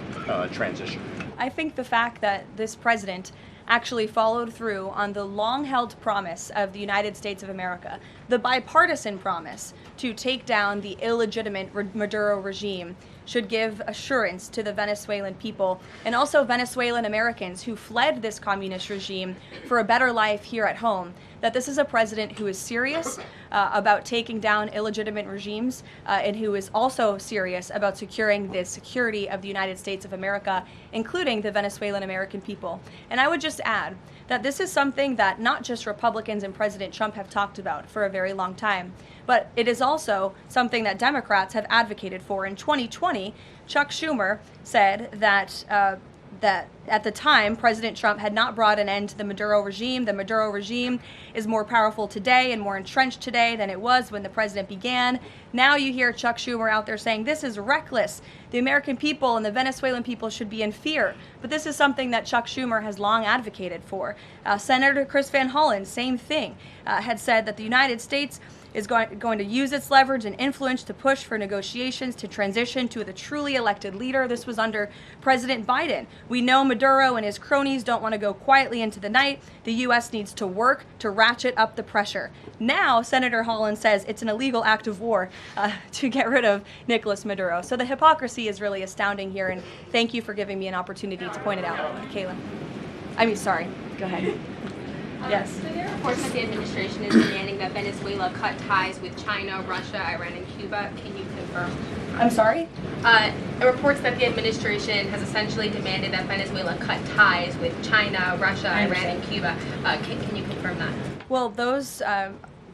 transition? I think the fact that this president actually followed through on the long-held promise of the United States of America, the bipartisan promise to take down the illegitimate Maduro regime, should give assurance to the Venezuelan people and also Venezuelan Americans who fled this communist regime for a better life here at home, that this is a president who is serious about taking down illegitimate regimes and who is also serious about securing the security of the United States of America, including the Venezuelan American people. And I would just add that this is something that not just Republicans and President Trump have talked about for a very long time, but it is also something that Democrats have advocated for. In 2020, Chuck Schumer said that that at the time, President Trump had not brought an end to the Maduro regime. The Maduro regime is more powerful today and more entrenched today than it was when the president began. Now you hear Chuck Schumer out there saying this is reckless. The American people and the Venezuelan people should be in fear. But this is something that Chuck Schumer has long advocated for. Senator Chris Van Hollen, same thing, had said that the United States is going to use its leverage and influence to push for negotiations to transition to the truly elected leader. This was under President Biden. We know Maduro and his cronies don't want to go quietly into the night. The U.S. needs to work to ratchet up the pressure. Now, Senator Holland says it's an illegal act of war to get rid of Nicolas Maduro. So the hypocrisy is really astounding here, and thank you for giving me an opportunity to point it out, Kayla. Sorry, go ahead. Yes. So there are reports that the administration is demanding that Venezuela cut ties with China, Russia, Iran, and Cuba. Can you confirm? I'm sorry? Reports that the administration has essentially demanded that Venezuela cut ties with China, Russia, Iran, and Cuba. Can you confirm that? Well, those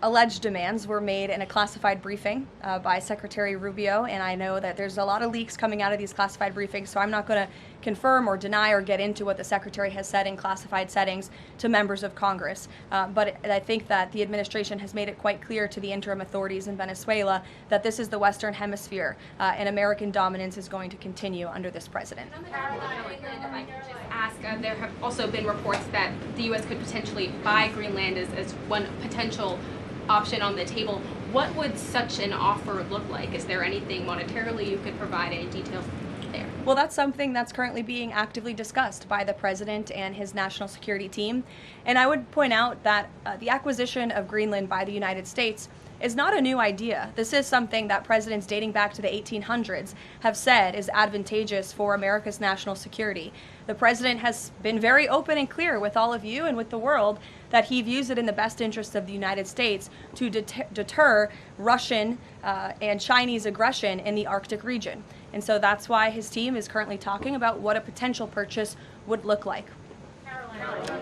alleged demands were made in a classified briefing by Secretary Rubio, and I know that there's a lot of leaks coming out of these classified briefings, so I'm not going to confirm or deny or get into what the Secretary has said in classified settings to members of Congress. But I think that the administration has made it quite clear to the interim authorities in Venezuela that this is the Western Hemisphere, and American dominance is going to continue under this president. If I could just ask, there have also been reports that the U.S. could potentially buy Greenland as one potential option on the table. What would such an offer look like? Is there anything monetarily you could provide, any details there? Well, that's something that's currently being actively discussed by the president and his national security team. And I would point out that the acquisition of Greenland by the United States is not a new idea. This is something that presidents dating back to the 1800s have said is advantageous for America's national security. The president has been very open and clear with all of you and with the world that he views it in the best interest of the United States to deter Russian and Chinese aggression in the Arctic region. And so that's why his team is currently talking about what a potential purchase would look like.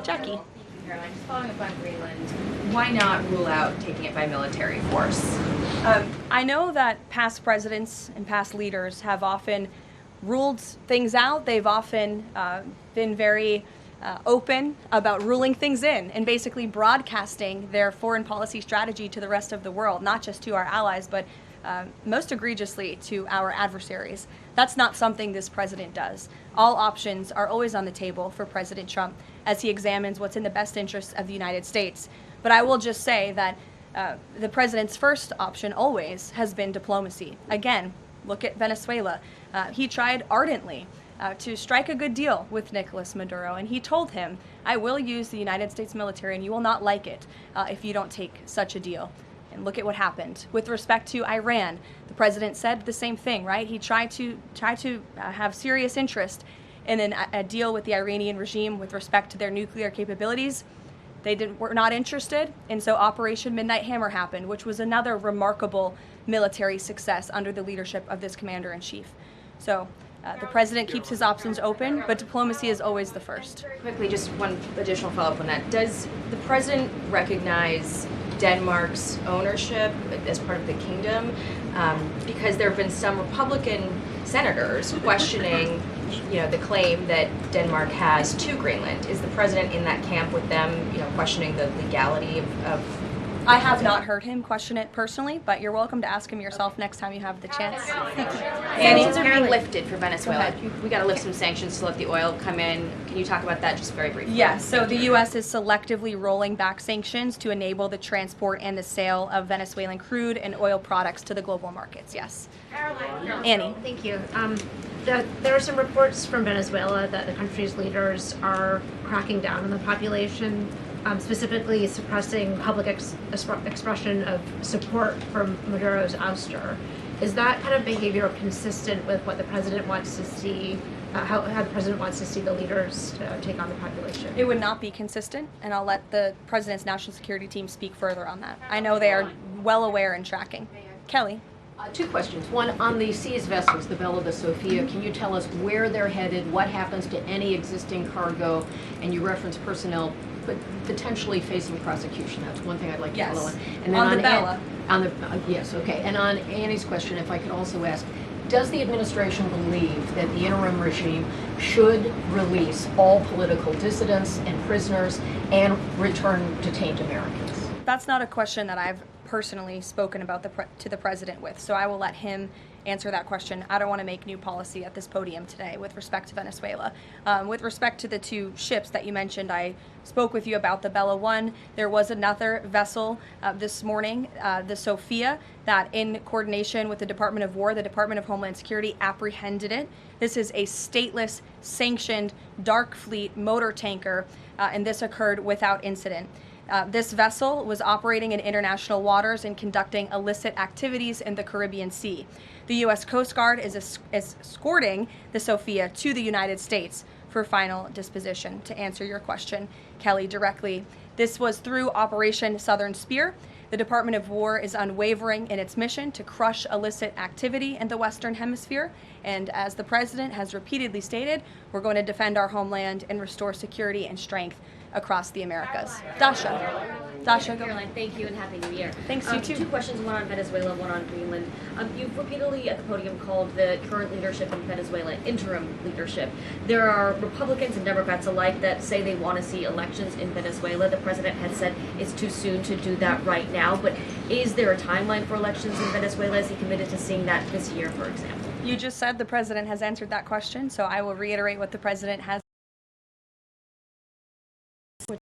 Jackie. Caroline, just following up on Greenland, why not rule out taking it by military force? I know that past presidents and past leaders have often ruled things out. They've often been very open about ruling things in and basically broadcasting their foreign policy strategy to the rest of the world, not just to our allies, but most egregiously to our adversaries. That's not something this president does. All options are always on the table for President Trump as he examines what's in the best interests of the United States. But I will just say that the president's first option always has been diplomacy. Again, look at Venezuela. He tried ardently to strike a good deal with Nicolas Maduro, and he told him, I will use the United States military and you will not like it if you don't take such a deal. And look at what happened. With respect to Iran, the president said the same thing, right? He tried to have serious interest in a deal with the Iranian regime with respect to their nuclear capabilities. They were not interested, and so Operation Midnight Hammer happened, which was another remarkable military success under the leadership of this commander-in-chief. So the president keeps his options open, but diplomacy is always the first. Quickly, just one additional follow-up on that. Does the president recognize Denmark's ownership as part of the kingdom? Because there have been some Republican senators questioning, the claim that Denmark has to Greenland. Is the president in that camp with them, questioning the legality of I have not heard him question it personally, but you're welcome to ask him yourself next time you have the chance. Sanctions are being lifted for Venezuela. We got to lift some sanctions to let the oil come in. Can you talk about that just very briefly? Yes, so the U.S. is selectively rolling back sanctions to enable the transport and the sale of Venezuelan crude and oil products to the global markets, yes. Annie. Thank you. There are some reports from Venezuela that the country's leaders are cracking down on the population, specifically suppressing public expression of support for Maduro's ouster. Is that kind of behavior consistent with what the president wants to see, how the president wants to see the leaders take on the population? It would not be consistent, and I'll let the president's national security team speak further on that. I know they are well aware and tracking. Kelly. Two questions. One, on the seized vessels, the Bella, the Sophia, can you tell us where they're headed, what happens to any existing cargo, and you reference personnel but potentially facing prosecution. That's one thing I'd like to follow on. And then on the Bella. Yes, okay. And on Annie's question, if I could also ask, does the administration believe that the interim regime should release all political dissidents and prisoners and return detained Americans? That's not a question that I've personally spoken about to the president with, so I will let him answer that question. I don't want to make new policy at this podium today with respect to Venezuela. With respect to the two ships that you mentioned, I spoke with you about the Bella 1. There was another vessel this morning, the Sophia, that in coordination with the Department of War, the Department of Homeland Security apprehended it. This is a stateless, sanctioned, dark fleet motor tanker, and this occurred without incident. This vessel was operating in international waters and conducting illicit activities in the Caribbean Sea. The U.S. Coast Guard is escorting the Sophia to the United States for final disposition. To answer your question, Kelly, directly, this was through Operation Southern Spear. The Department of War is unwavering in its mission to crush illicit activity in the Western Hemisphere. And as the President has repeatedly stated, we're going to defend our homeland and restore security and strength across the Americas. Dasha, go. Caroline, thank you and Happy New Year. Thanks, you too. Two questions, one on Venezuela, one on Greenland. You've repeatedly at the podium called the current leadership in Venezuela interim leadership. There are Republicans and Democrats alike that say they want to see elections in Venezuela. The president has said it's too soon to do that right now, but is there a timeline for elections in Venezuela? Is he committed to seeing that this year, for example? You just said the president has answered that question, so I will reiterate what the president has, which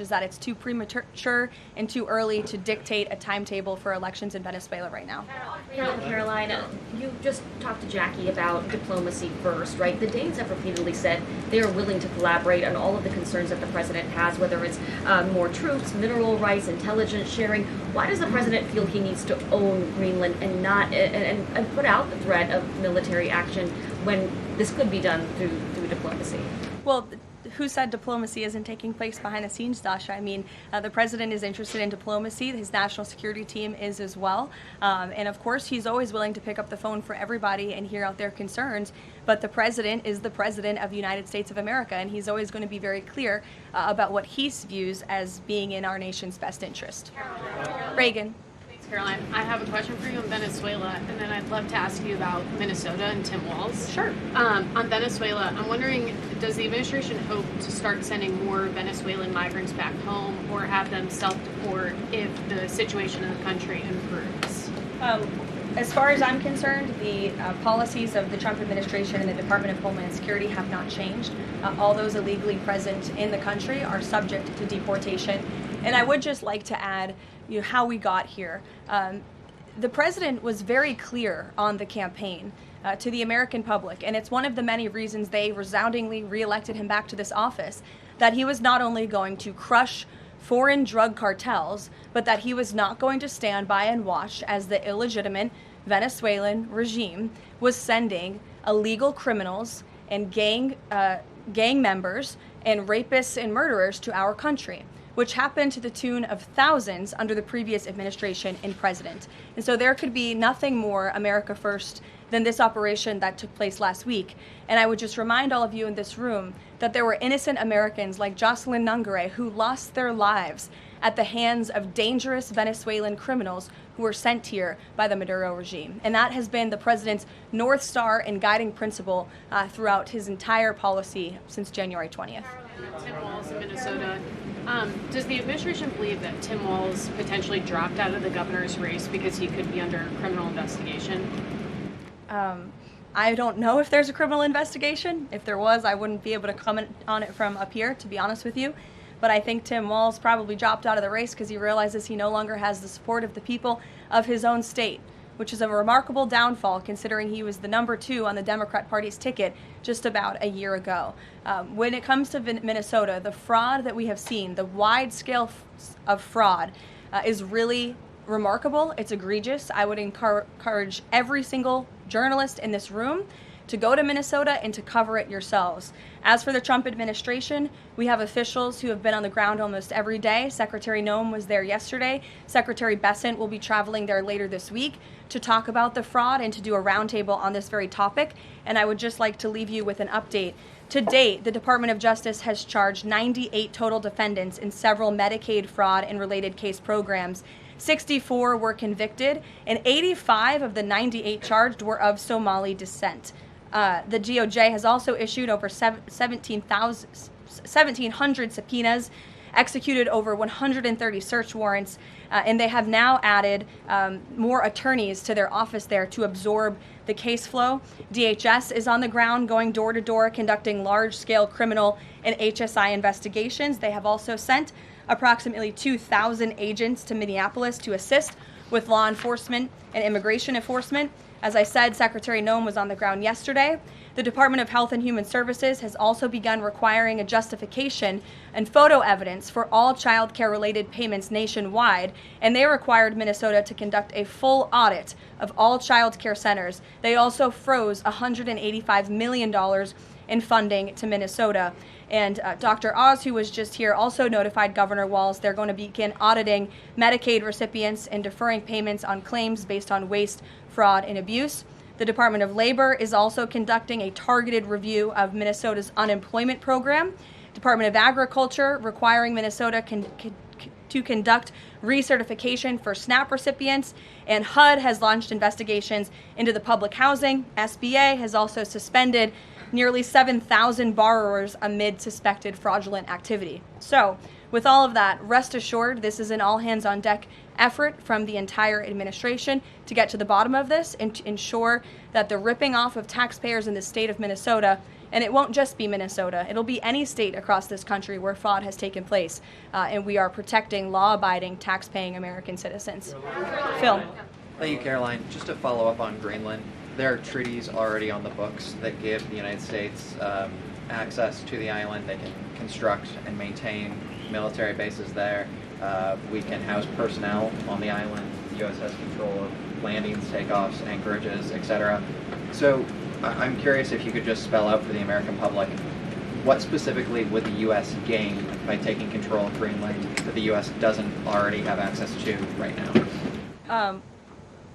is that it's too premature and too early to dictate a timetable for elections in Venezuela right now. Caroline, you just talked to Jackie about diplomacy first, right? The Danes have repeatedly said they are willing to collaborate on all of the concerns that the president has, whether it's more troops, mineral rights, intelligence sharing. Why does the president feel he needs to own Greenland and not and put out the threat of military action when this could be done through diplomacy? Well, who said diplomacy isn't taking place behind the scenes, Dasha? I mean, the president is interested in diplomacy. His national security team is as well. And of course, he's always willing to pick up the phone for everybody and hear out their concerns. But the president is the president of the United States of America, and he's always going to be very clear about what he views as being in our nation's best interest. Reagan. Caroline, I have a question for you on Venezuela, and then I'd love to ask you about Minnesota and Tim Walz. Sure. On Venezuela, I'm wondering, does the administration hope to start sending more Venezuelan migrants back home or have them self-deport if the situation in the country improves? As far as I'm concerned, the policies of the Trump administration and the Department of Homeland Security have not changed. All those illegally present in the country are subject to deportation. And I would just like to add, how we got here. The president was very clear on the campaign to the American public, and it's one of the many reasons they resoundingly reelected him back to this office, that he was not only going to crush foreign drug cartels, but that he was not going to stand by and watch as the illegitimate Venezuelan regime was sending illegal criminals and gang members and rapists and murderers to our country, which happened to the tune of thousands under the previous administration and president. And so there could be nothing more America first than this operation that took place last week. And I would just remind all of you in this room that there were innocent Americans like Jocelyn Nungare who lost their lives at the hands of dangerous Venezuelan criminals who were sent here by the Maduro regime. And that has been the president's North Star and guiding principle throughout his entire policy since January 20th. Tim Walz in Minnesota. Does the administration believe that Tim Walz potentially dropped out of the governor's race because he could be under criminal investigation? I don't know if there's a criminal investigation. If there was, I wouldn't be able to comment on it from up here, to be honest with you. But I think Tim Walz probably dropped out of the race because he realizes he no longer has the support of the people of his own state, which is a remarkable downfall considering he was the number 2 on the Democrat Party's ticket just about a year ago. When it comes to Minnesota, the fraud that we have seen, the wide scale of fraud is really remarkable. It's egregious. I would encourage every single journalist in this room to go to Minnesota and to cover it yourselves. As for the Trump administration, we have officials who have been on the ground almost every day. Secretary Noem was there yesterday. Secretary Bessent will be traveling there later this week to talk about the fraud and to do a roundtable on this very topic. And I would just like to leave you with an update. To date, the Department of Justice has charged 98 total defendants in several Medicaid fraud and related case programs. 64 were convicted, and 85 of the 98 charged were of Somali descent. The DOJ has also issued over 1,700 subpoenas, executed over 130 search warrants, and they have now added more attorneys to their office there to absorb the case flow. DHS is on the ground going door to door conducting large-scale criminal and HSI investigations. They have also sent approximately 2,000 agents to Minneapolis to assist with law enforcement and immigration enforcement. As I said, Secretary Noem was on the ground yesterday. The Department of Health and Human Services has also begun requiring a justification and photo evidence for all child care related payments nationwide, and they required Minnesota to conduct a full audit of all child care centers. They also froze $185 million in funding to Minnesota. And Dr. Oz, who was just here, also notified Governor Walz they're going to begin auditing Medicaid recipients and deferring payments on claims based on waste, fraud, and abuse. The Department of Labor is also conducting a targeted review of Minnesota's unemployment program. Department of Agriculture requiring Minnesota to conduct recertification for SNAP recipients, and HUD has launched investigations into the public housing. SBA has also suspended nearly 7,000 borrowers amid suspected fraudulent activity. So, with all of that, rest assured this is an all-hands-on-deck effort from the entire administration to get to the bottom of this and to ensure that the ripping off of taxpayers in the state of Minnesota, and it won't just be Minnesota, it'll be any state across this country where fraud has taken place, and we are protecting law-abiding, tax-paying American citizens. Phil. Thank you, Caroline. Just to follow up on Greenland, there are treaties already on the books that give the United States access to the island. They can construct and maintain military bases there. We can house personnel on the island. The U.S. has control of landings, takeoffs, anchorages, etc. So I'm curious if you could just spell out for the American public what specifically would the U.S. gain by taking control of Greenland that the U.S. doesn't already have access to right now?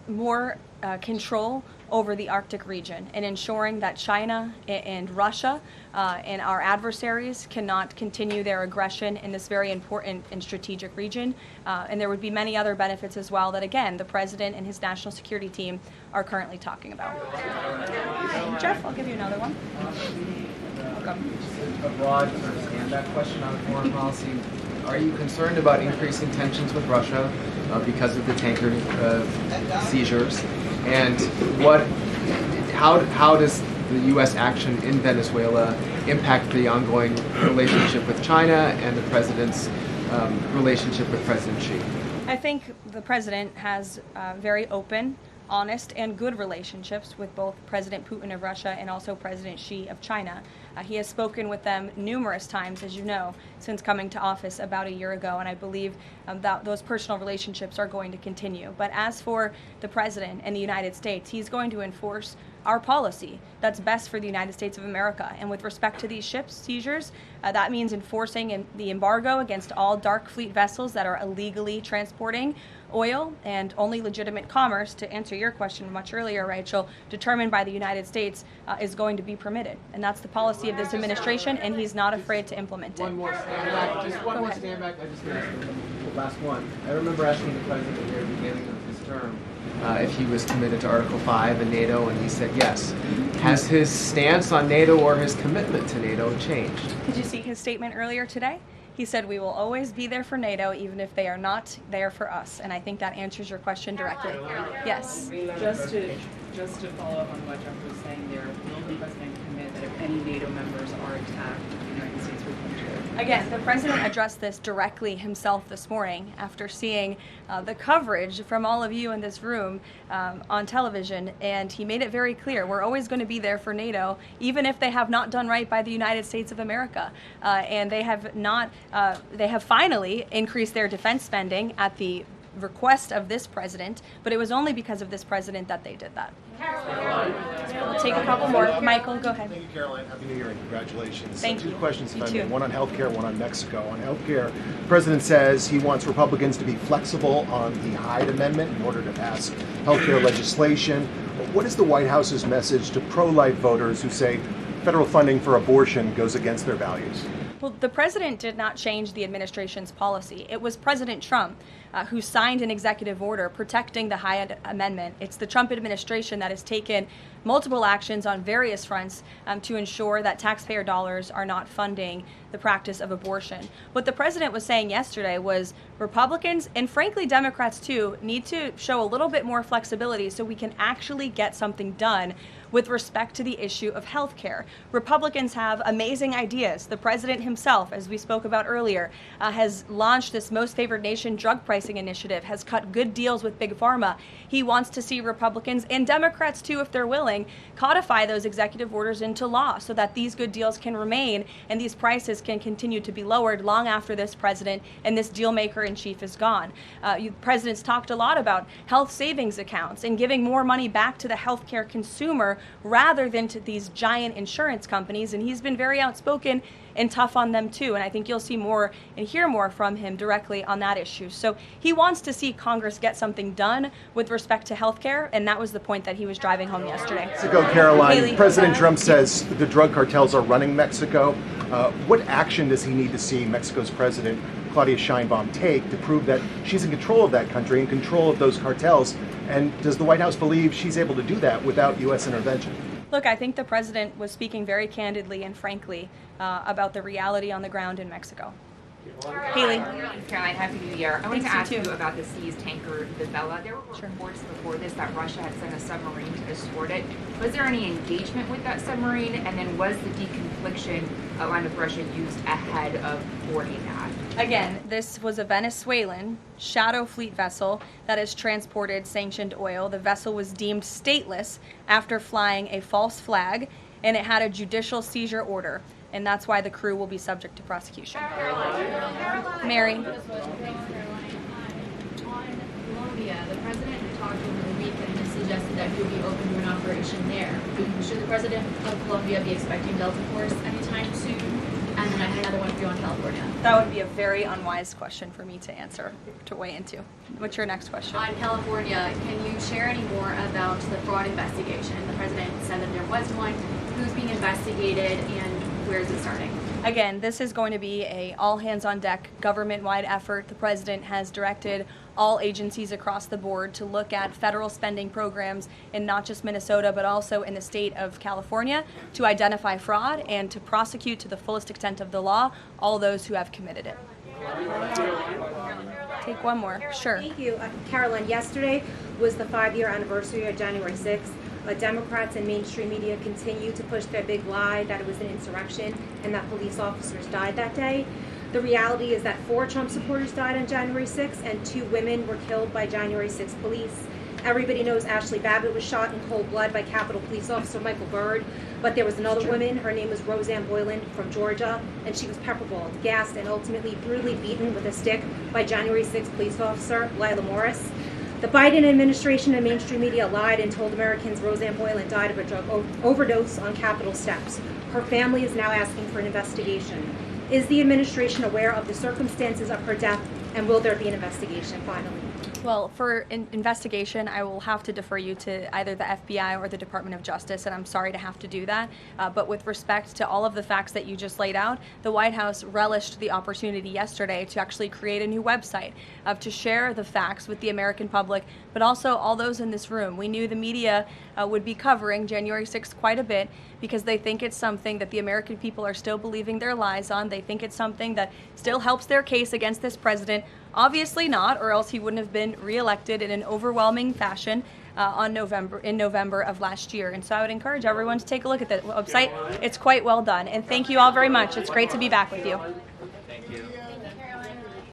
More control over the Arctic region and ensuring that China and Russia and our adversaries cannot continue their aggression in this very important and strategic region. And there would be many other benefits as well that, again, the President and his national security team are currently talking about. Jeff, I'll give you another one. Welcome. A broad sort of stand-back question on foreign policy. Are you concerned about increasing tensions with Russia because of the tanker seizures? And how does the U.S. action in Venezuela impact the ongoing relationship with China and the president's relationship with President Xi? I think the president has very open, honest, and good relationships with both President Putin of Russia and also President Xi of China. He has spoken with them numerous times, as you know, since coming to office about a year ago, and I believe that those personal relationships are going to continue. But as for the president and the United States, he's going to enforce our policy that's best for the United States of America. And with respect to these ship seizures, that means enforcing the embargo against all dark fleet vessels that are illegally transporting oil, and only legitimate commerce, to answer your question much earlier, Rachel, determined by the United States is going to be permitted. And that's the policy of this administration, and he's not afraid to implement it. One more stand back. Just one more stand back. I just asked the last one. I remember asking the president at the very beginning of his term if he was committed to Article 5 and NATO, and he said yes. Has his stance on NATO or his commitment to NATO changed? Did you see his statement earlier today? He said we will always be there for NATO even if they are not there for us. And I think that answers your question directly. Yes. Just to follow up on what Jeff was saying there, will the president commit that if any NATO members are attacked, the United States will come to it? Again, the president addressed this directly himself this morning after seeing the coverage from all of you in this room on television, and he made it very clear we're always going to be there for NATO, even if they have not done right by the United States of America. And they have not, they have finally increased their defense spending at the request of this president, but it was only because of this president that they did that. We'll take a couple more. Michael, go ahead. Thank you, Caroline. Happy New Year and congratulations. Thank you. Two questions, You if I may. too. One on healthcare, one on Mexico. On healthcare, the president says he wants Republicans to be flexible on the Hyde Amendment in order to pass healthcare legislation. What is the White House's message to pro-life voters who say federal funding for abortion goes against their values? Well, the president did not change the administration's policy. It was President Trump who signed an executive order protecting the Hyde Amendment. It's the Trump administration that has taken multiple actions on various fronts to ensure that taxpayer dollars are not funding the practice of abortion. What the president was saying yesterday was Republicans, and frankly Democrats too, need to show a little bit more flexibility so we can actually get something done with respect to the issue of health care. Republicans have amazing ideas. The president himself, as we spoke about earlier, has launched this Most Favored Nation drug pricing initiative, has cut good deals with Big Pharma. He wants to see Republicans, and Democrats too, if they're willing, codify those executive orders into law so that these good deals can remain and these prices can continue to be lowered long after this president and this deal maker in chief is gone. Presidents talked a lot about health savings accounts and giving more money back to the healthcare consumer rather than to these giant insurance companies, and he's been very outspoken and tough on them too, and I think you'll see more and hear more from him directly on that issue. So he wants to see Congress get something done with respect to health care, and that was the point that he was driving home yesterday. Mexico, Caroline. Haley, President Trump says the drug cartels are running Mexico. What action does he need to see Mexico's president, Claudia Sheinbaum, take to prove that she's in control of that country, in control of those cartels? And does the White House believe she's able to do that without U.S. intervention? Look, I think the president was speaking very candidly and frankly about the reality on the ground in Mexico. Haley. Caroline, Happy New Year. I wanted to Thanks, ask you you too. about the seized tanker, the Vela. There were reports before this that Russia had sent a submarine to escort it. Was there any engagement with that submarine? And then was the deconfliction line of Russia used ahead of boarding that? Again, this was a Venezuelan shadow fleet vessel that has transported sanctioned oil. The vessel was deemed stateless after flying a false flag, and it had a judicial seizure order, and that's why the crew will be subject to prosecution. Mary. On Colombia, the president had talked over the weekend and suggested that he would be open to an operation there. Should the president of Colombia be expecting Delta Force anytime soon? And then I had another one for you on California. That would be a very unwise question for me to answer, to weigh into. What's your next question? On California, can you share any more about the fraud investigation? The president said that there was one. Who's being investigated and where is it starting? Again, this is going to be a all-hands-on-deck government-wide effort. The president has directed all agencies across the board to look at federal spending programs in not just Minnesota, but also in the state of California to identify fraud and to prosecute to the fullest extent of the law all those who have committed it. Take one more. Sure. Thank you. Caroline, yesterday was the 5-year anniversary of January 6th. Democrats and mainstream media continue to push their big lie that it was an insurrection and that police officers died that day. The reality is that 4 Trump supporters died on January 6th and 2 women were killed by January 6th police. Everybody knows Ashley Babbitt was shot in cold blood by Capitol Police Officer Michael Byrd, but there was another woman, her name was Roseanne Boylan from Georgia, and she was pepperballed, gassed, and ultimately brutally beaten with a stick by January 6th police officer Lila Morris. The Biden administration and mainstream media lied and told Americans Roseanne Boylan died of a drug overdose on Capitol steps. Her family is now asking for an investigation. Is the administration aware of the circumstances of her death, and will there be an investigation finally? Well, for investigation, I will have to defer you to either the FBI or the Department of Justice, and I'm sorry to have to do that. But with respect to all of the facts that you just laid out, the White House relished the opportunity yesterday to actually create a new website to share the facts with the American public, but also all those in this room. We knew the media would be covering January 6th quite a bit because they think it's something that the American people are still believing their lies on. They think it's something that still helps their case against this president. Obviously not, or else he wouldn't have been reelected in an overwhelming fashion in November of last year. And so I would encourage everyone to take a look at the website. It's quite well done. And thank you all very much. It's great to be back with you.